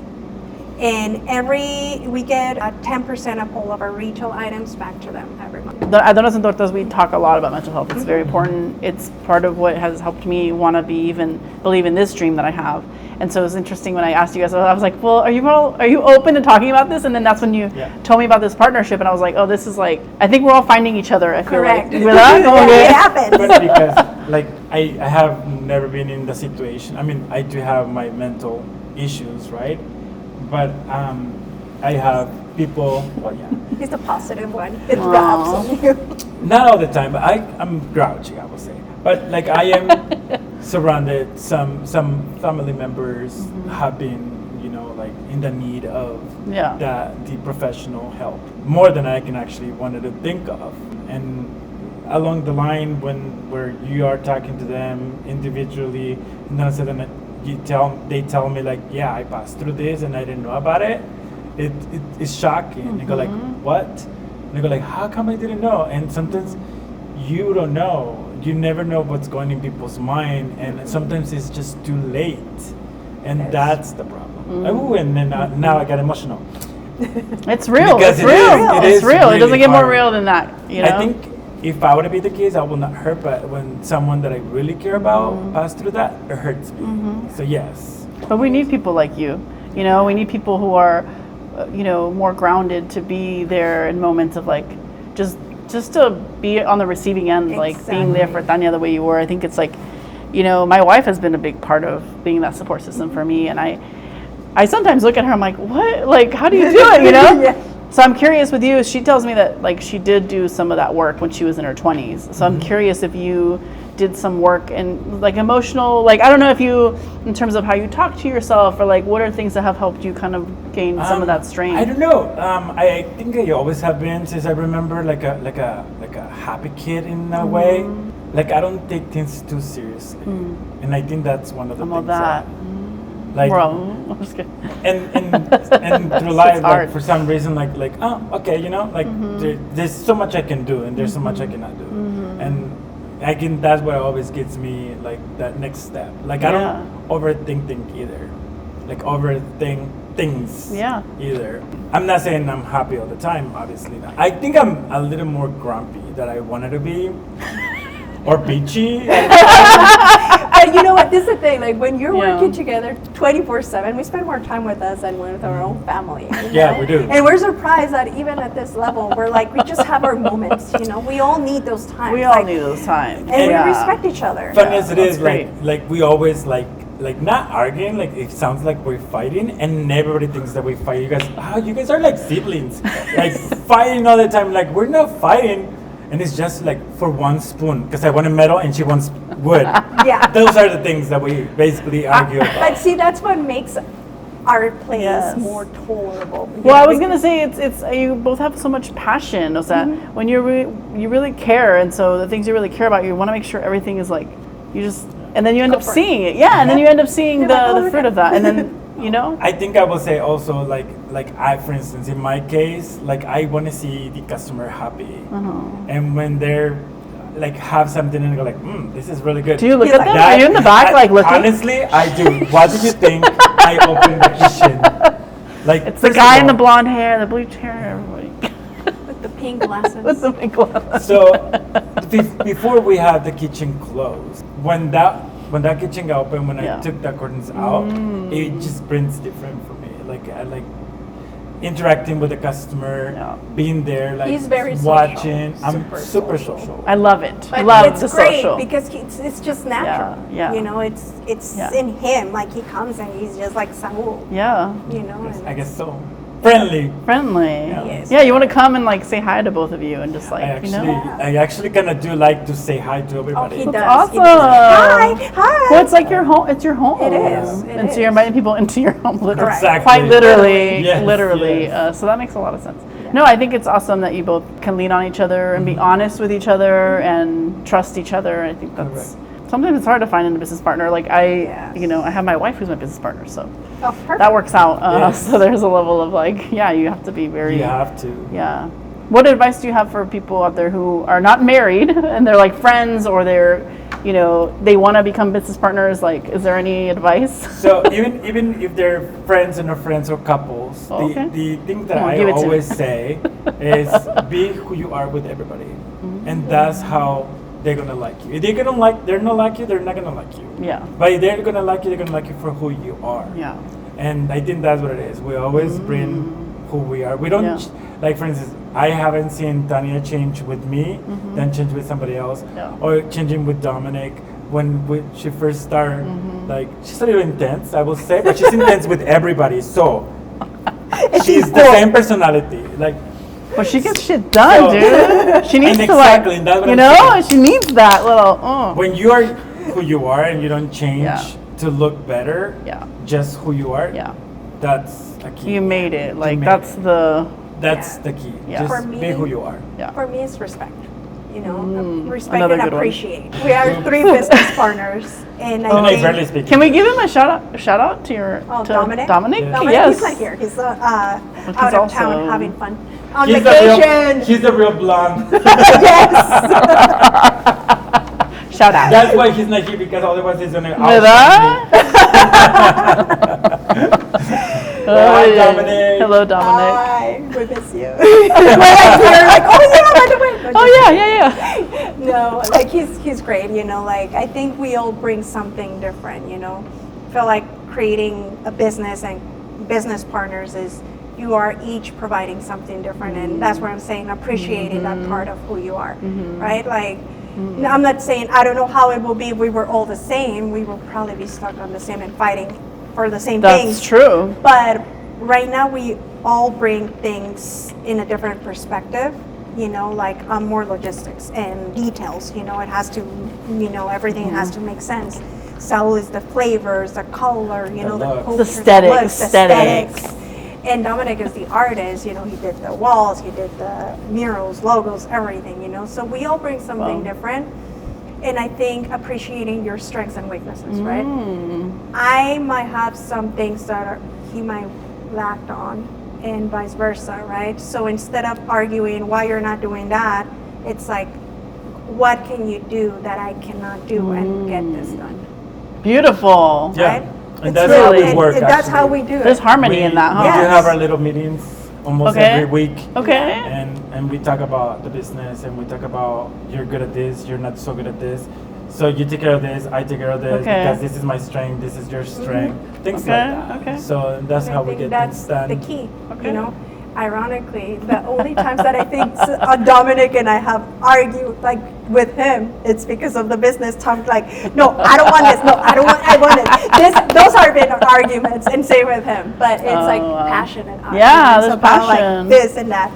And we get 10% of all of our retail items back to them every month. At Tortas and Tortas, we talk a lot about mental health. It's very important. It's part of what has helped me want to believe in this dream that I have. And so it was interesting when I asked you guys, I was like, well, are you open to talking about this? And then that's when you told me about this partnership, and I was like, oh, this is like, I think we're all finding each other, I feel Correct. like. ¿Verdad? Como que- It happens. But because like I have never been in the situation. I mean, I do have my mental issues, right? But I have people. Well, yeah. He's the positive one. It drops on you. Not all the time, but I'm grouchy, I would say. But like I am surrounded, some family members have been, like in the need of the professional help more than I can actually wanted to think of. And along the line where you are talking to them individually, and then all of a sudden they tell me like, yeah, I passed through this and I didn't know about it. It's shocking. They go like, what? And they go like, how come I didn't know? And sometimes you don't know. You never know what's going in people's mind, and sometimes it's just too late. And that's the problem. Ooh, and then now I got emotional. It's real. Because It's real. really It's real. It doesn't get more hard. real than that. I think if I were to be the case, I will not hurt, but when someone that I really care about pass through that, it hurts me. So yes. But we need people like you. We need people who are, more grounded to be there in moments of like, just to be on the receiving end, like being there for Tania the way you were. I think it's like, my wife has been a big part of being that support system for me, and I sometimes look at her, I'm like, what? Like, how do you do it? So I'm curious with you. She tells me that like she did do some of that work when she was in her 20s. So I'm curious if you did some work and like emotional, like I don't know if you, in terms of how you talk to yourself, or like what are things that have helped you kind of gain some of that strength? I don't know. I think I always have been since I remember like a happy kid in a way. Like I don't take things too seriously, and I think that's one of the things that. Like, I'm just kidding. and through life, like hard. for some reason, like oh, okay, like there's so much I can do, and there's so much I cannot do, and I can. That's what always gets me like that next step. Like I don't overthink either, like overthink things either. I'm not saying I'm happy all the time, obviously not. I think I'm a little more grumpy than I wanted to be. Or beachy. You know what? This is the thing. Like when you're working together 24/7, we spend more time with us than with our own family. Yeah, we do. And we're surprised that even at this level, we're like, we just have our moments. We all need those times. We all need those times. And we respect each other. Funny as it is, great. like we always like not arguing. Like it sounds like we're fighting, and everybody thinks that we fight. You guys are like siblings, like fighting all the time. Like we're not fighting. And it's just like for one spoon, because I wanted metal and she wants wood. Those are the things that we basically argue about. But see, that's what makes our place more tolerable. Well, I was gonna say it's you both have so much passion. O sea, when you really care, and so the things you really care about, you want to make sure everything is like and then you end up seeing it. And then you end up seeing the fruit of that, and then. I think I will say also like I, for instance, in my case, like I want to see the customer happy, and when they're like have something and go like, this is really good. Do you look at them? Are you in the back like looking? Honestly, I do. What do you think? I open the kitchen. Like it's the guy in the blonde hair, the bleached hair, everybody. With the pink glasses. With the pink glasses. So before we had the kitchen closed, when that kitchen got open, when I took the curtains out, it just brings different for me. Like I like interacting with the customer, being there, like he's very watching. social. I'm super social. I love it. But love it's the great social because it's just natural. It's in him. Like he comes and he's just like Saul. I guess so. Friendly. Yeah, you want to come and like say hi to both of you and just like I actually kind of do like to say hi to everybody. He does. Awesome. He does. Hi. Well, it's like your home. It's your home. It is. And so you're inviting people into your home, literally. Exactly. Quite literally. Yes, literally. yes. So that makes a lot of sense. No, I think it's awesome that you both can lean on each other and be honest with each other and trust each other. I think that's. Sometimes it's hard to find a business partner. Like I have my wife who's my business partner, so that works out. So there's a level of like, you have to be very. You have to. Yeah. What advice do you have for people out there who are not married and they're like friends, or they're, they want to become business partners? Like, is there any advice? So even if they're friends and or friends or couples, the thing that I always say is be who you are with everybody, and that's how they're gonna like you. If they're not like you, they're not gonna like you. Yeah. But if they're gonna like you, they're gonna like you for who you are. Yeah. And I think that's what it is. We always bring who we are. We don't like, for instance, I haven't seen Tania change with me, then change with somebody else, or changing with Dominic. When she first started, like, she's a little intense, I will say, but she's intense with everybody. So she's the same personality, like. Well, she gets shit done, dude. She needs to exactly, and that's what you I'm know, saying. she needs that little. When you are who you are and you don't change to look better, just who you are, that's a key. You made it. Like, that's the the key. Yeah. Just For me- be who you are. Yeah. For me, it's respect. You know, respect Another and good one. appreciate. We are 3 business partners, and And I I barely think. speak. Can we give him a shout out to your to Dominic? Dominic? Yeah. Dominic, Yes. he's not here. He's out he's of town also- having fun on He's vacation. the real blonde. Yes. Shout out. That's why he's not here, because otherwise he's gonna ¿Verdad? Hi, Dominic. Hello, Dominic. Hi, we miss you. We're like, oh yeah, by the way. Oh yeah. No, like he's great. You know, like I think we all bring something different. You know, feel like creating a business and business partners is you are each providing something different, and that's what I'm saying. Appreciating that part of who you are, right? Like. No, I'm not saying I don't know how it will be if we were all the same. We will probably be stuck on the same and fighting for the same things. That's true. But right now we all bring things in a different perspective. You know, like more logistics and details. You know, it has to, you know, everything has to make sense. Saul is the flavors, the color, you know, the looks. culture, Aesthetics. the aesthetics. And Dominic is the artist, you know, he did the walls, he did the murals, logos, everything, you know. So we all bring something different. And I think appreciating your strengths and weaknesses, right? I might have some things that he might lack on and vice versa, right? So instead of arguing why you're not doing that, it's like, what can you do that I cannot do and get this done? Beautiful. Yeah. Right? And It's that's how we really- work. and that's how actually. we do it. There's harmony in that, huh? We do Yes. have our little meetings almost Okay. every week. Okay. And we talk about the business, and we talk about you're good at this, you're not so good at this. So you take care of this, I take care of this, Okay. because this is my strength, this is your strength, things Okay, like that. okay. So that's And how I we think get that's things done. the key. Okay. You know, ironically, the only times that I think Dominic and I have argued like with him, it's because of the business talk. Like, no, I don't want this. No, I want it. Those are been arguments, and same with him. But it's like passionate arguments Yeah, there's about passion. like this and that.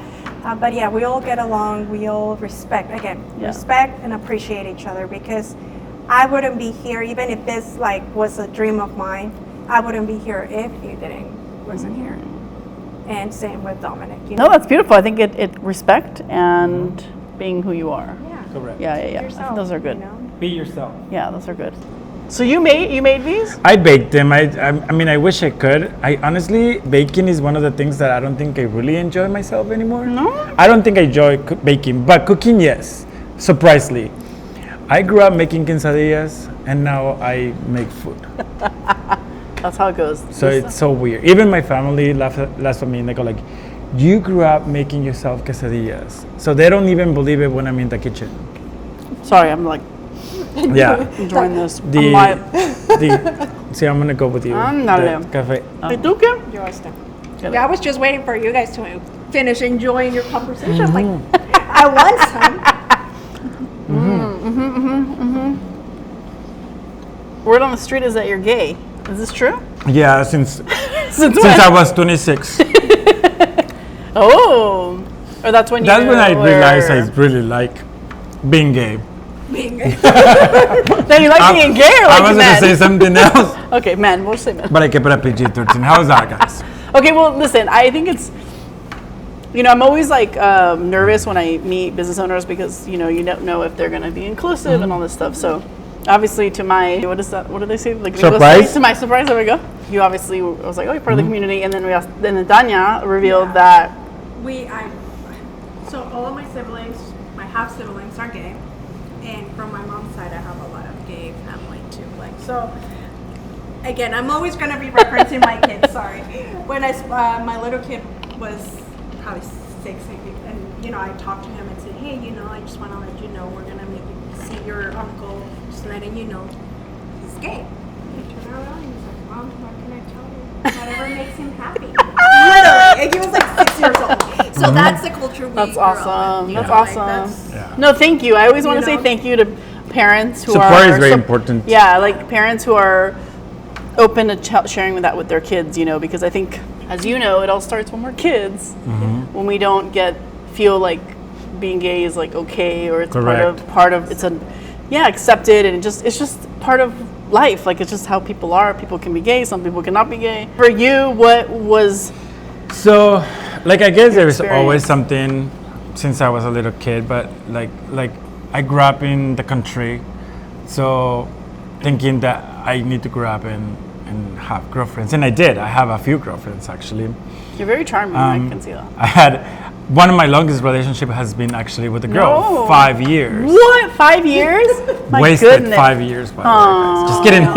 But yeah, we all get along. We all respect. Again, Yeah. respect and appreciate each other, because I wouldn't be here even if this like was a dream of mine. I wouldn't be here if you wasn't here. And same with Dominic. You No, that's beautiful. I think it respect and being who you are. Yeah. Correct. Yeah. I think Yourself, those are good. You know? Be yourself. Yeah, those are good. So you made these? I baked them. I mean, I wish I could. I honestly, baking is one of the things that I don't think I really enjoy myself anymore. No? I don't think I enjoy baking, but cooking, yes. Surprisingly. I grew up making quesadillas, and now I make food. That's how it goes. So it's so weird. Even my family laughs at me, and they go like, you grew up making yourself quesadillas. So they don't even believe it when I'm in the kitchen. Sorry, I'm like Yeah. enjoying this. See, I'm gonna go with you. Ándale. The cafe. ¿Y tú qué? Yeah, I was just waiting for you guys to finish enjoying your conversation. I'm like, I want some. Word on the street is that you're gay. Is this true? Yeah, since Since I was 26. Oh, or that's when you. That's when I were- realized I really like being gay. Then you like being gay or I like was men? gonna say something else, Okay, men. We'll say men. but I kept it at PG-13. How's that, guys? Okay, well, listen, I think it's, I'm always like nervous when I meet business owners because, you don't know if they're going to be inclusive and all this stuff. So obviously to my, what is that? What do they say? Like Surprise? To my surprise, there we go. You obviously, I was like, oh, you're part of the community. And then then Tania revealed that. So all of my siblings, my half siblings are gay, and from my mom's side, I have a lot of gay family too. Like so, again, I'm always gonna be referencing my kids. Sorry, when my little kid was probably 6, and I talked to him and said, hey, I just want to let you know we're gonna make you see your uncle just letting you know he's gay. You turn around and he's like, Mom, what can I tell you? Whatever makes him happy. Literally. And he was like 6 years old. So that's the culture we That's grew up awesome. in, That's know, like, awesome. Yeah. No, thank you. I always want to say know? thank you to parents who Support are is very important. Yeah, like parents who are open to sharing that with their kids, you know, because I think, as you know, it all starts when we're kids. When we don't feel like being gay is like okay, or it's Correct. part of it's accepted, and it's just part of life. Like it's just how people are. People can be gay, some people cannot be gay. For you, what was So, like, I guess there was experience? always something since I was a little kid, but like I grew up in the country, so thinking that I need to grow up and have girlfriends, and I did. I have a few girlfriends actually. You're very charming. I can see that. I had one of my longest relationship has been actually with a girl, No. 5 years. What? 5 years? My Wasted goodness. 5 years, by the way, guys. Just kidding.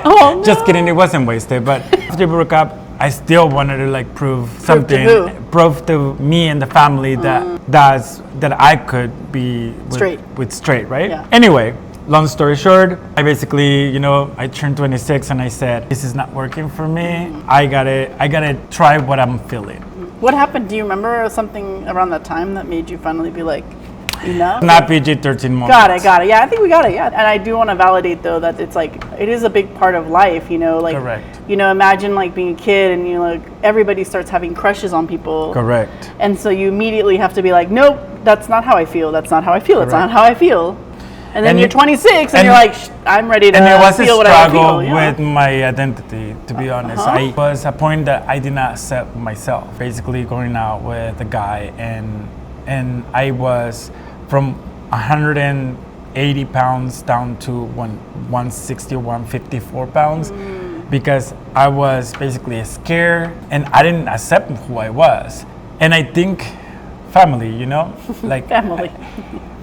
Oh, Just no. kidding. It wasn't wasted. But after we broke up, I still wanted to like prove something. who? Prove to me and the family that I could be with straight, right? Yeah. Anyway, long story short, I basically, I turned 26 and I said, this is not working for me. I gotta try what I'm feeling. What happened? Do you remember something around that time that made you finally be like, enough? Not PG-13 moment. Got it. Yeah, I think we got it. Yeah, and I do want to validate though that it's like it is a big part of life. Like Correct. Imagine like being a kid and like everybody starts having crushes on people. Correct. And so you immediately have to be like, nope, that's not how I feel. That's not how I feel. That's not how I feel. And then And you're 26 and you're like, I'm ready to And it was a feel what I struggle feel. Yeah. with my identity, to be honest. I was a point that I did not accept myself. Basically going out with a guy and I was from 180 pounds down to 160 or 154 pounds because I was basically scared and I didn't accept who I was. And I think family, like Family.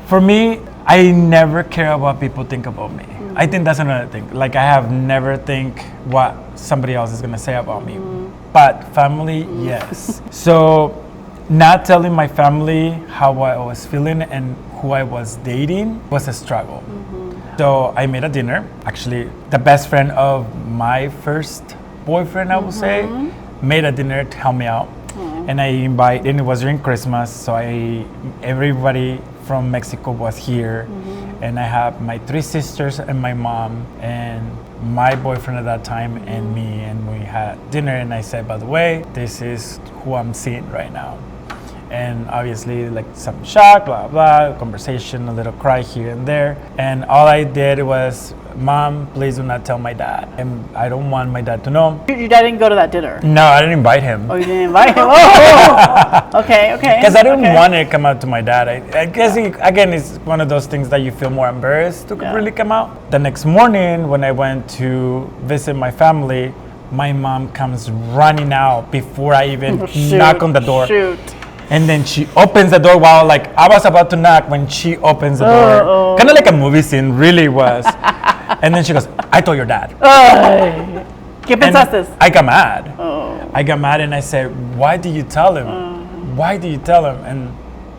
for me, I never care what people think about me. I think that's another thing. Like I have never think what somebody else is gonna say about me. But family, yes. So not telling my family how I was feeling and who I was dating was a struggle. So I made a dinner. Actually, the best friend of my first boyfriend, I would say, made a dinner to help me out. And and it was during Christmas, so everybody from Mexico was here, and I have my 3 sisters and my mom and my boyfriend at that time and me, and we had dinner. And I said, by the way, this is who I'm seeing right now. And obviously, like some shock, blah blah, conversation, a little cry here and there. And all I did was, Mom, please do not tell my dad, and I don't want my dad to know. Your dad didn't go to that dinner. No, I didn't invite him. Oh, you didn't invite him? Oh, okay. Because I didn't want it to come out to my dad. I guess, again, it's one of those things that you feel more embarrassed to really come out. The next morning, when I went to visit my family, my mom comes running out before I even knock on the door. Shoot. And then she opens the door while like I was about to knock when she opens the door. Kind of like a movie scene, really was. And then she goes, I told your dad. ¿Qué pensaste? I got mad. I got mad and I said, why do you tell him? Why do you tell him? And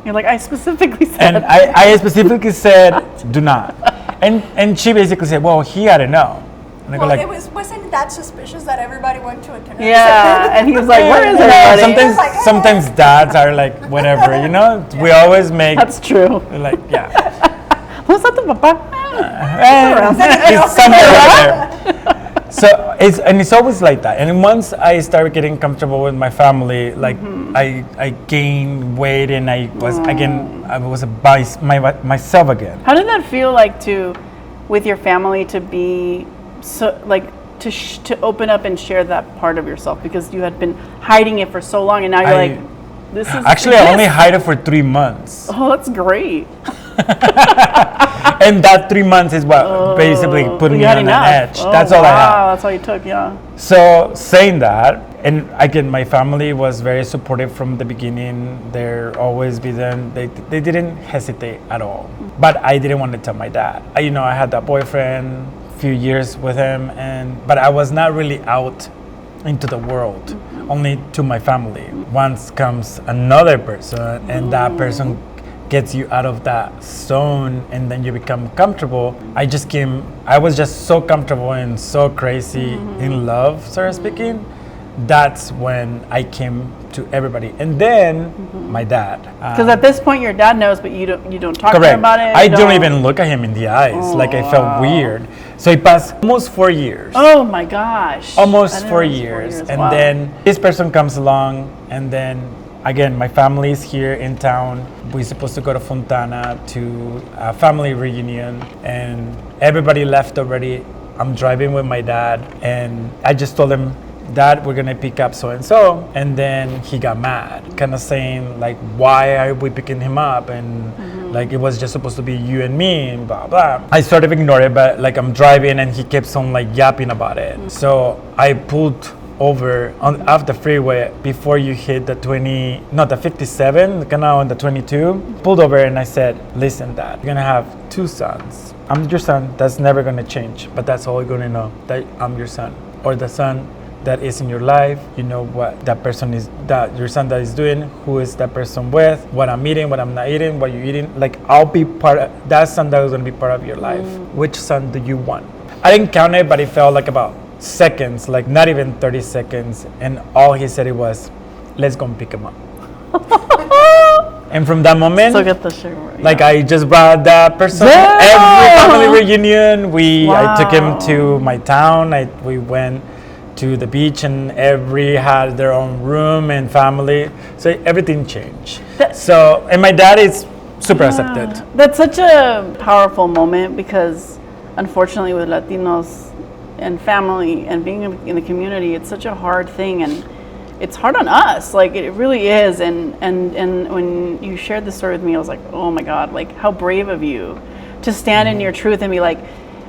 You're like, I specifically said. And I specifically said, do not. And she basically said, well, he had to know. And I go Well, like, wasn't that suspicious that everybody went to a dinner? Yeah, and he was like, where is everybody? sometimes dads are like, whatever, we always make, That's true. like, yeah. ¿Dónde está tu papá? He's somewhere over there. So it's always like that. And once I started getting comfortable with my family, like I gained weight and I was myself again. How did that feel like with your family to be so like to open up and share that part of yourself, because you had been hiding it for so long and now you're like, this is actually I only hid it for 3 months. Oh, that's great. And that 3 months is what basically put me on an edge. That's all I had. That's all you took, yeah. So saying that, and again, my family was very supportive from the beginning. They're always be there. They didn't hesitate at all. But I didn't want to tell my dad. I had that boyfriend, few years with him, but I was not really out into the world, only to my family. Once comes another person, and that person gets you out of that zone, and then you become comfortable. I was just so comfortable and so crazy in love, sort of speaking. That's when I came to everybody, and then my dad. Because at this point, your dad knows, but you don't talk to Correct. him about it. I don't even look at him in the eyes. Like I felt weird. So it passed almost 4 years. Oh my gosh. Almost 4 years. And Wow. then this person comes along, and then again, my family is here in town. We're supposed to go to Fontana to a family reunion, and everybody left already. I'm driving with my dad, and I just told him, Dad, we're gonna pick up so-and-so. And then he got mad, kind of saying like, why are we picking him up? And like, it was just supposed to be you and me, and blah, blah. I sort of ignored it, but like I'm driving and he keeps on like yapping about it. So I pulled over off the freeway before you hit the 57, kind of on the 22. Pulled over and I said, listen, Dad, you're gonna have 2 sons. I'm your son, that's never gonna change, but that's all you're gonna know, that I'm your son, or the son that is in your life. You know what that person is, that your son that is doing, who is that person with, what I'm eating, what I'm not eating, what you're eating. Like, I'll be part of that son that is gonna be part of your life. Which son do you want? I didn't count it, but it felt like about seconds, like not even 30 seconds. And all he said it was, let's go and pick him up. And from that moment, So get the sugar. like I just brought that person every family reunion. I took him to my town. We went to the beach, and every had their own room and family. So everything changed. And my dad is super accepted. That's such a powerful moment, because unfortunately with Latinos and family and being in the community, it's such a hard thing, and it's hard on us. Like, it really is. And when you shared this story with me, I was like, oh my God, like how brave of you to stand in your truth and be like,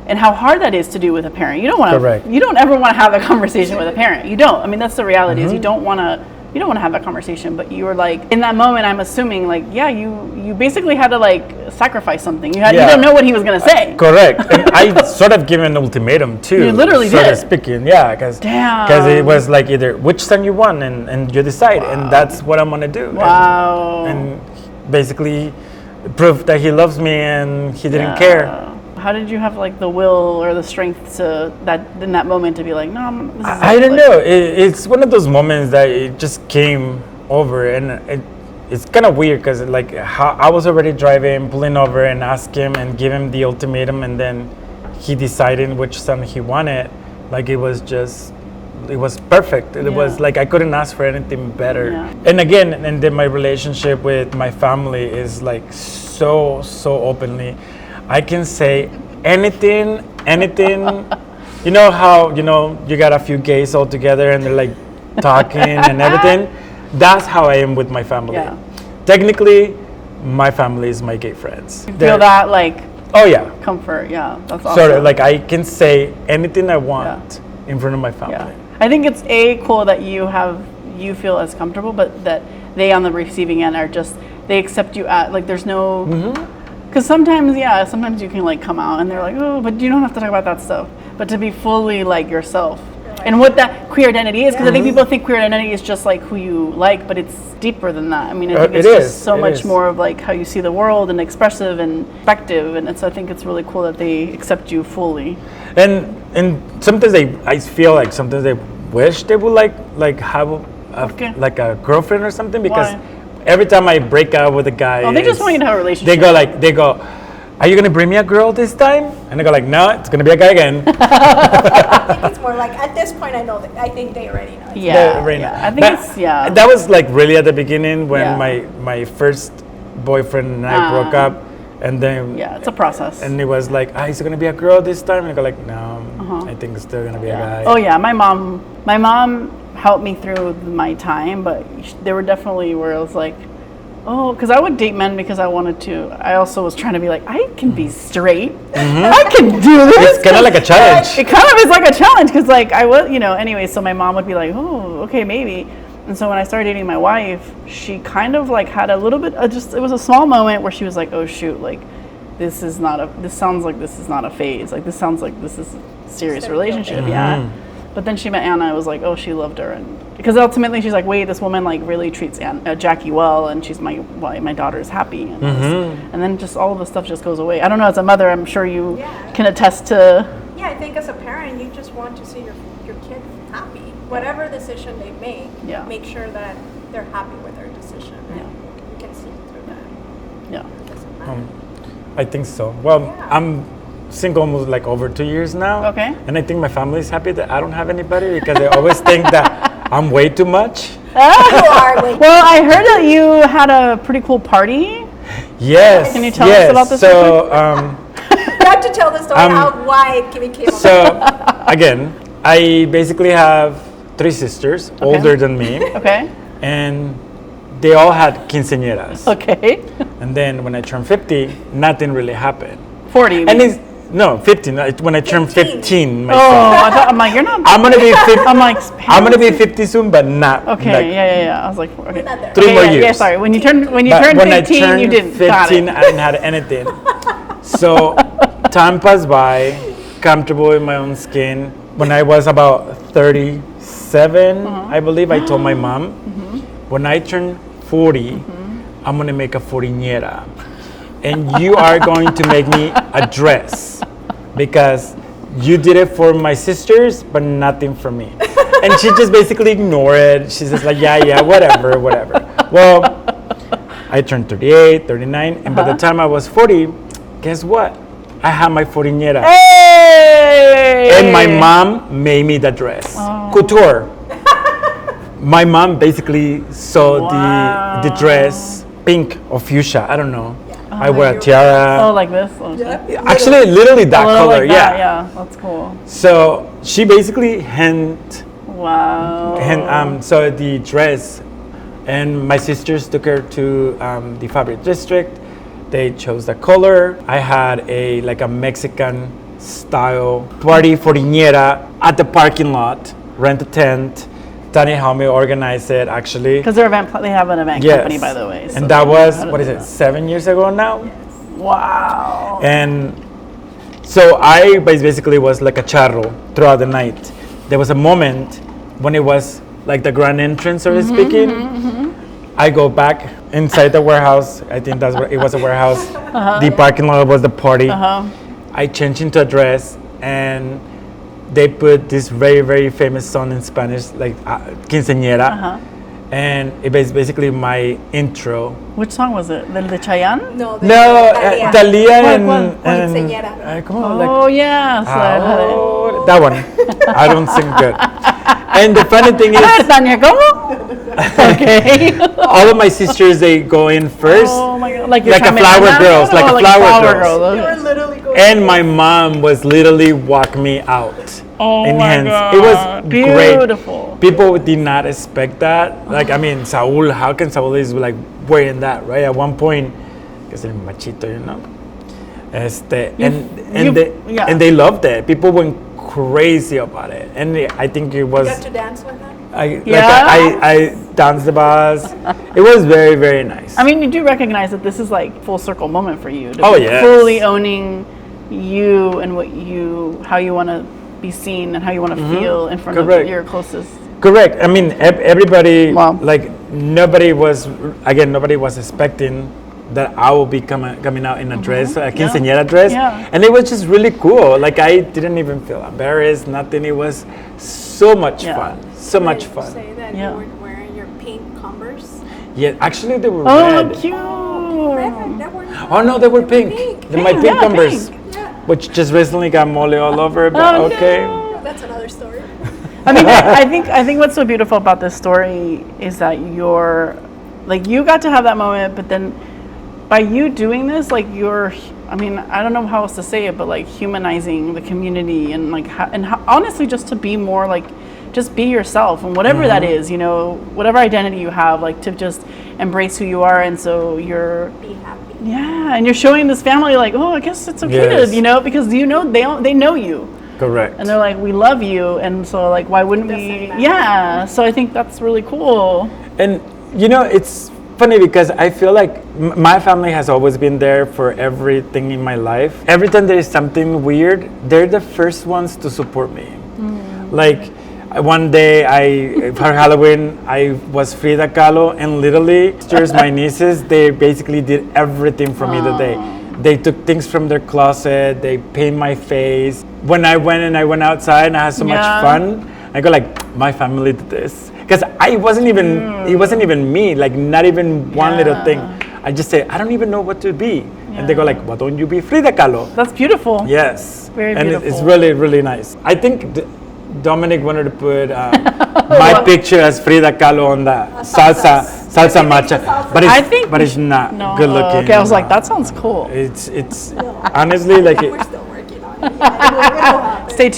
and how hard that is to do with a parent. You don't want to. You don't ever want to have a conversation with a parent. You don't. I mean, that's the reality. Is you don't want to. You don't want to have that conversation. But you were like, in that moment, I'm assuming, like, yeah, you basically had to like sacrifice something. You don't know what he was gonna say. Correct. And I sort of gave an ultimatum too. You literally sort did. of speaking, yeah, because it was like either which son you want, and you decide, and that's what I'm gonna do. Wow. And basically proof that he loves me and he didn't care. How did you have like the will or the strength to that in that moment to be like, no, this is I don't know. It's one of those moments that it just came over, and it's kind of weird because like I was already driving, pulling over, and asked him and give him the ultimatum, and then he decided which son he wanted. Like it was perfect. It was like I couldn't ask for anything better. Yeah. And again, and then my relationship with my family is like so openly. I can say anything. You know how, you got a few gays all together and they're like talking and everything? That's how I am with my family. Yeah. Technically, my family is my gay friends. You feel that like oh yeah, comfort, yeah. That's awesome. sort of like I can say anything I want in front of my family. Yeah. I think it's cool that you feel as comfortable, but that they on the receiving end are just, they accept you at, like there's no, because sometimes you can like come out and they're like, oh, but you don't have to talk about that stuff. But to be fully like yourself and what that queer identity is, because I think people think queer identity is just like who you like, but it's deeper than that. I mean, I think it's just so much more of like how you see the world and expressive and perspective, and so I think it's really cool that they accept you fully. And sometimes I feel like sometimes they wish they would like have like a girlfriend or something, because every time I break up with a guy, they just want you to have a relationship. They go, are you gonna bring me a girl this time? And I go like, no, it's gonna be a guy again. I think it's more like at this point I think they already know. I think That was like really at the beginning when my first boyfriend and I broke up, and then it's a process. And it was like, is it gonna be a girl this time? And I go like, no, I think it's still gonna be a guy. Oh yeah, my mom helped me through my time, but there were definitely where I was like, because I would date men because I wanted to. I also was trying to be like, I can be straight. I can do this. It's kind of like a challenge. It kind of is like a challenge because like I was, anyway, so my mom would be like, oh, okay, maybe. And so when I started dating my wife, she kind of like had a little bit of it was a small moment where she was like, oh shoot, like this sounds like this is not a phase. Like this sounds like this is a serious relationship. Yeah. But then she met Anna. It was like, oh, she loved her, and because ultimately she's like, wait, this woman like really treats Jackie well, and she's my daughter is happy, and then just all of the stuff just goes away. I don't know. As a mother, I'm sure you can attest to. Yeah, I think as a parent, you just want to see your kid happy. Whatever decision they make, make sure that they're happy with their decision. And you can see through that. Yeah. It doesn't matter. I think so. Well, I'm single almost like over 2 years now. Okay. And I think my family is happy that I don't have anybody because they always think that I'm way too much. Well, I heard that you had a pretty cool party. Yes. Can you tell us about this? So, You have to tell the story why it became. So, again, I basically have 3 sisters older than me. Okay. And they all had quinceañeras. Okay. And then when I turned 50, nothing really happened. 40. And it's, no, 15. When I turned 15 myself. Oh, I'm like, you're not. I'm gonna be 50. I'm gonna be 50 soon, but not. Okay, like, yeah. I was like, okay. 3 more years. Yeah, sorry. When you turned 15, you didn't. 15, I didn't have anything. So time passed by, comfortable in my own skin. When I was about 37, I believe, I told my mom, when I turn 40, I'm gonna make a foriñera. And you are going to make me a dress because you did it for my sisters, but nothing for me. And she just basically ignored it. She's just like, yeah, whatever. Well, I turned 38, 39, and by the time I was 40, guess what? I had my foriñera. Hey! And my mom made me the dress. Couture. My mom basically saw the dress pink or fuchsia. I don't know. I wear a tiara. Oh, like this? Actually, literally that color. Like that, yeah, that's cool. So she basically hand Wow. so the dress, and my sisters took her to the fabric district. They chose the color. I had a Mexican style party foriñera at the parking lot. Rent a tent. Tania helped me organize it, actually. Because they have an event company, by the way. So and that was, 7 years ago now? Wow. And so I basically was like a charro throughout the night. There was a moment when it was like the grand entrance, so to speaking. I go back inside the warehouse. I think that's what it was, a warehouse. The parking lot was the party. I changed into a dress, and they put this very, very famous song in Spanish, like quinceañera. And it was basically my intro. Which song was it? The Chayanne? No, Thalia and Quinceañera. Oh, yeah. So that one. I don't sing good. And the funny thing is, Tania, ¿cómo? Okay. all of my sisters, they go in first. Oh my God. Like a flower girls, like a flower girls. They were literally going. And my mom was literally walking me out. Oh in my hands. God. It was Beautiful. great. People did not expect that. Like, I mean, Saul, how can Saul is like wearing that, right? At one point, because el machito, you know. And they loved it. People went crazy about it. And I think it was. You got to dance with them? I danced the bus. It was very, very nice. I mean, you do recognize that this is like full circle moment for you. Oh, be yes. Fully owning you and how you want to be seen and how you want to feel in front of your closest. Correct. I mean, everybody, Wow. like, nobody was expecting that I will be coming out in a dress, a quinceañera dress. Yeah. And it was just really cool. Like, I didn't even feel embarrassed, nothing. It was so much fun. So much fun. Did you say that you were wearing your pink Converse? Yeah, actually, they were Oh, red. cute. Red, they were Oh, no, they were pink. They're my pink Converse, which just recently got mole all over, but okay. No. That's another story. I mean, I think what's so beautiful about this story is that you got to have that moment, but then by you doing this, like I mean, I don't know how else to say it, but like humanizing the community and like, honestly, just to be more like, just be yourself and whatever that is, you know, whatever identity you have, like to just embrace who you are. And so you're Be happy. Yeah, and you're showing this family like, oh, I guess it's okay to, you know, because they know you. Correct. And they're like, we love you, and so like, why wouldn't we? Yeah, so I think that's really cool. And you know, it's funny because I feel like my family has always been there for everything in my life. Every time there is something weird, they're the first ones to support me. Like, One day, for Halloween, I was Frida Kahlo, and literally, my nieces, they basically did everything for me that day. They took things from their closet, they painted my face. When I went outside and I had so much fun, I go like, my family did this. Because it wasn't even me, like not even one little thing. I just say, I don't even know what to be. And they go like, why don't you be Frida Kahlo? That's beautiful. Yes. Very and beautiful. It's really, really nice. I think Dominic wanted to put my picture as Frida Kahlo on the salsa matcha, but it's not good looking. Okay, I was like, that sounds cool. It's honestly like We're still working on it. Stay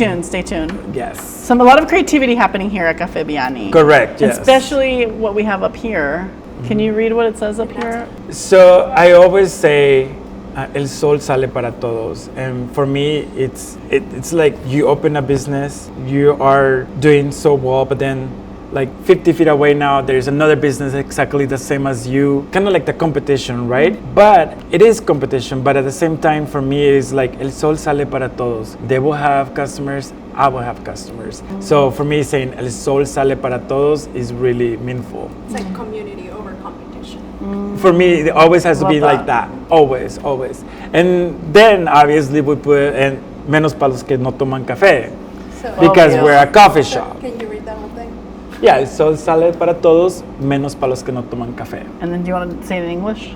tuned. Yes. A lot of creativity happening here at Cafe Biaani. Correct. Yes. Especially what we have up here. Can you read what it says up here? So I always say, el sol sale para todos, and for me, it's like you open a business, you are doing so well, but then like 50 feet away now, there's another business exactly the same as you, kind of like the competition, right? But it is competition, but at the same time, for me, it's like el sol sale para todos. They will have customers, I will have customers. So for me, saying el sol sale para todos is really meaningful. It's like community over competition. For me, it always has to be like that. Always. And then obviously we put and menos para los que no toman café, because we're a coffee shop. Can you read that whole thing? Yeah, el sol sale para todos, menos para los que no toman café. And then do you want to say it in English?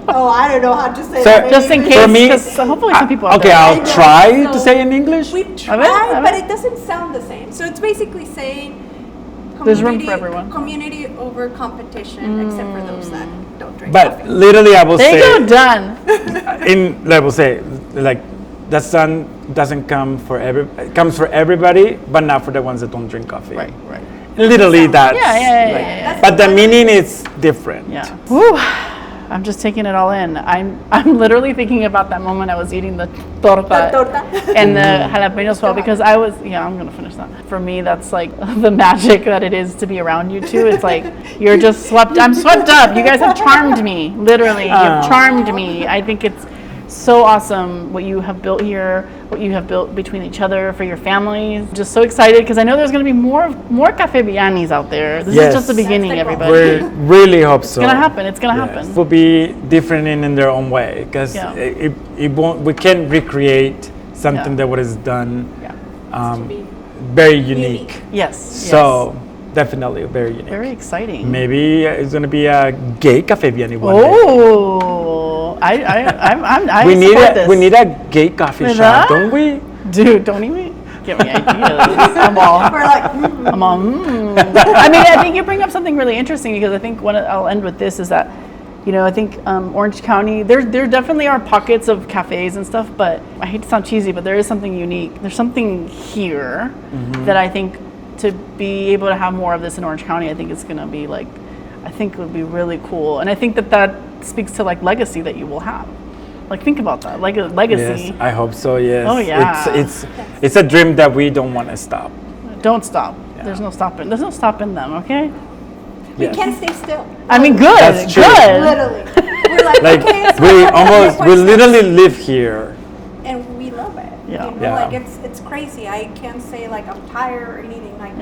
Oh, I don't know how to say So, that. Just in case, for me, 'cause hopefully some people out okay, there. I'll try to So say in English. We've A ver. tried, but it doesn't sound the same. So it's basically saying There's room for everyone. Community over competition, except for those that don't drink But coffee. literally, I will There you say, go, done. I will say, like, the sun doesn't come for it comes for everybody, but not for the ones that don't drink coffee. Right. Literally, that's. Yeah. Like, but the meaning is different. Yeah. Woo. I'm just taking it all in. I'm literally thinking about that moment I was eating the torta, and the jalapeno swell, because I'm gonna finish that. For me, that's like the magic that it is to be around you two. It's like I'm swept up. You guys have charmed me. Literally, you've charmed me. I think it's so awesome what you have built here, what you have built between each other for your families. Just so excited because I know there's going to be more Cafe Bianis out there. This is just the beginning, everybody. We really hope so. It's gonna happen. It's gonna happen. It will be different in their own way, because it won't. We can't recreate something that was done. Very unique. Yes. So definitely very unique. Very exciting. Maybe it's gonna be a gay Cafe Biaani one day. Oh, I We support this. need a gay coffee shop, don't we? Dude, don't even give me ideas. I'm all. We're like, I mean, I think you bring up something really interesting, because I think I'll end with this is that, I think Orange County, there definitely are pockets of cafes and stuff, but I hate to sound cheesy, but there is something unique. There's something here that I think to be able to have more of this in Orange County, I think it's going to be like, I think it would be really cool. And I think that speaks to like legacy that you will have. Like, think about that, like a legacy. Yes, I hope so. Yes. Oh yeah. It's a dream that we don't want to stop. Don't stop. Yeah. There's no stopping. There's no stopping them. Okay. we can't stay still. I mean, good. That's true. Good. Literally. We're like, Like okay, it's we literally live here. and we love it. Yeah. Like it's crazy. I can't say like I'm tired or anything. Like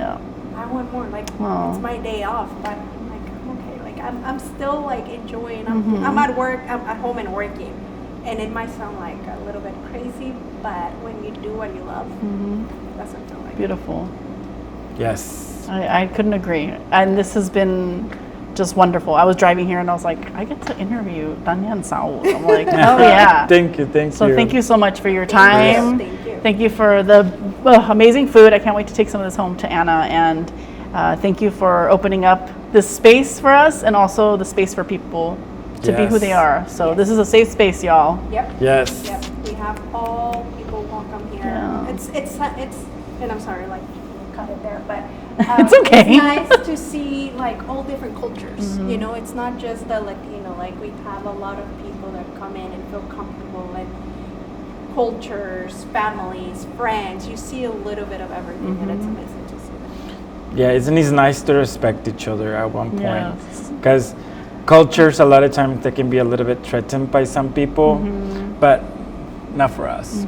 I want more. Like Oh. it's my day off, but I'm like okay. Like I'm still like enjoying. I'm at work. I'm at home and working, and it might sound like a little bit crazy, but when you do what you love, that's what I feel like. Beautiful. Yes. I couldn't agree. And this has been just wonderful. I was driving here and I was like, I get to interview Tania and Saul. I'm like, oh yeah. Thank you. So thank you so much for your time. Thank you. Thank you for the amazing food. I can't wait to take some of this home to Anna. And thank you for opening up this space for us, and also the space for people to be who they are. So this is a safe space, y'all. Yep. Yes. Yep. We have all people welcome here. Yeah. It's and I'm sorry, like cut it there, but It's okay. It's nice to see like all different cultures. You know, it's not just the Latino. Like we have a lot of people that come in and feel comfortable, and cultures, families, friends. You see a little bit of everything, and it's amazing to see that. Yeah, isn't it nice to respect each other at one point? Yes. Because cultures, a lot of times, they can be a little bit threatened by some people, but not for us.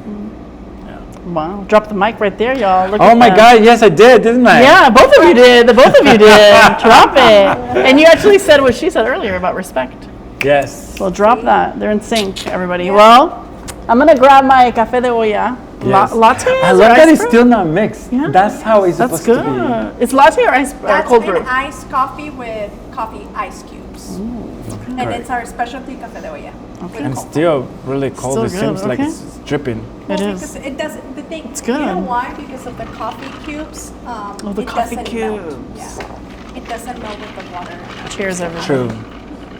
Yeah. Wow. Drop the mic right there, y'all. Look Oh at my that. God, yes, I did, didn't I? Yeah, both of you did. The both of you did. Drop it. And you actually said what she said earlier about respect. Yes. So drop that. They're in sync, everybody. Well, I'm going to grab my Cafe de Olla. Yes. Latte? I love that it's still not mixed. Yeah. That's how it's That's supposed to good. It's latte or ice or That's cold an brew? iced coffee with coffee ice cubes. And Correct. it's our specialty cafe de olla. be. And still really cold. Still It seems good, like okay. it's dripping. It Because is. it doesn't. The thing. It's You know good. why? Because of the coffee cubes. Oh, the it coffee doesn't cubes. Melt. Yeah. It doesn't melt with the water. Cheers, everybody. True.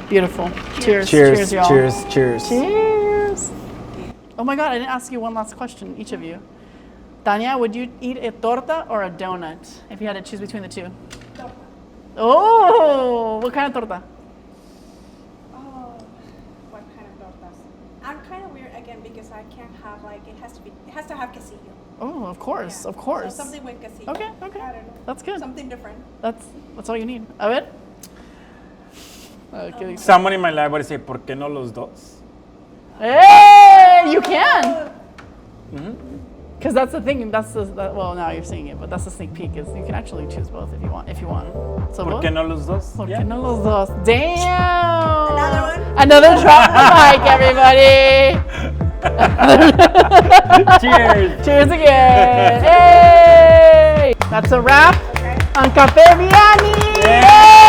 Beautiful. Cheers. Cheers. y'all. Cheers. Cheers. Cheers. Oh my God, I didn't ask you one last question, each of you. Tania, would you eat a torta or a donut if you had to choose between the two? Torta. Oh, what kind of torta? Oh, what kind of tortas? I'm kind of weird again because I can't have like it has to have quesillo. Oh, of course, Yeah. of course. So something with quesillo. Okay. I don't know. That's good. Something different. That's all you need. A ver. Okay. Someone in my life would say, ¿por qué no los dos? Hey, you can. Because that's the thing. Well, now you're seeing it, but that's the sneak peek. Is you can actually choose both if you want. So ¿Por both? qué no los dos? ¿Por Yeah. qué no los dos? Damn. Another one? Another drop the mic, everybody. Cheers. Cheers again. Hey. That's a wrap on Cafe Biaani. Yeah.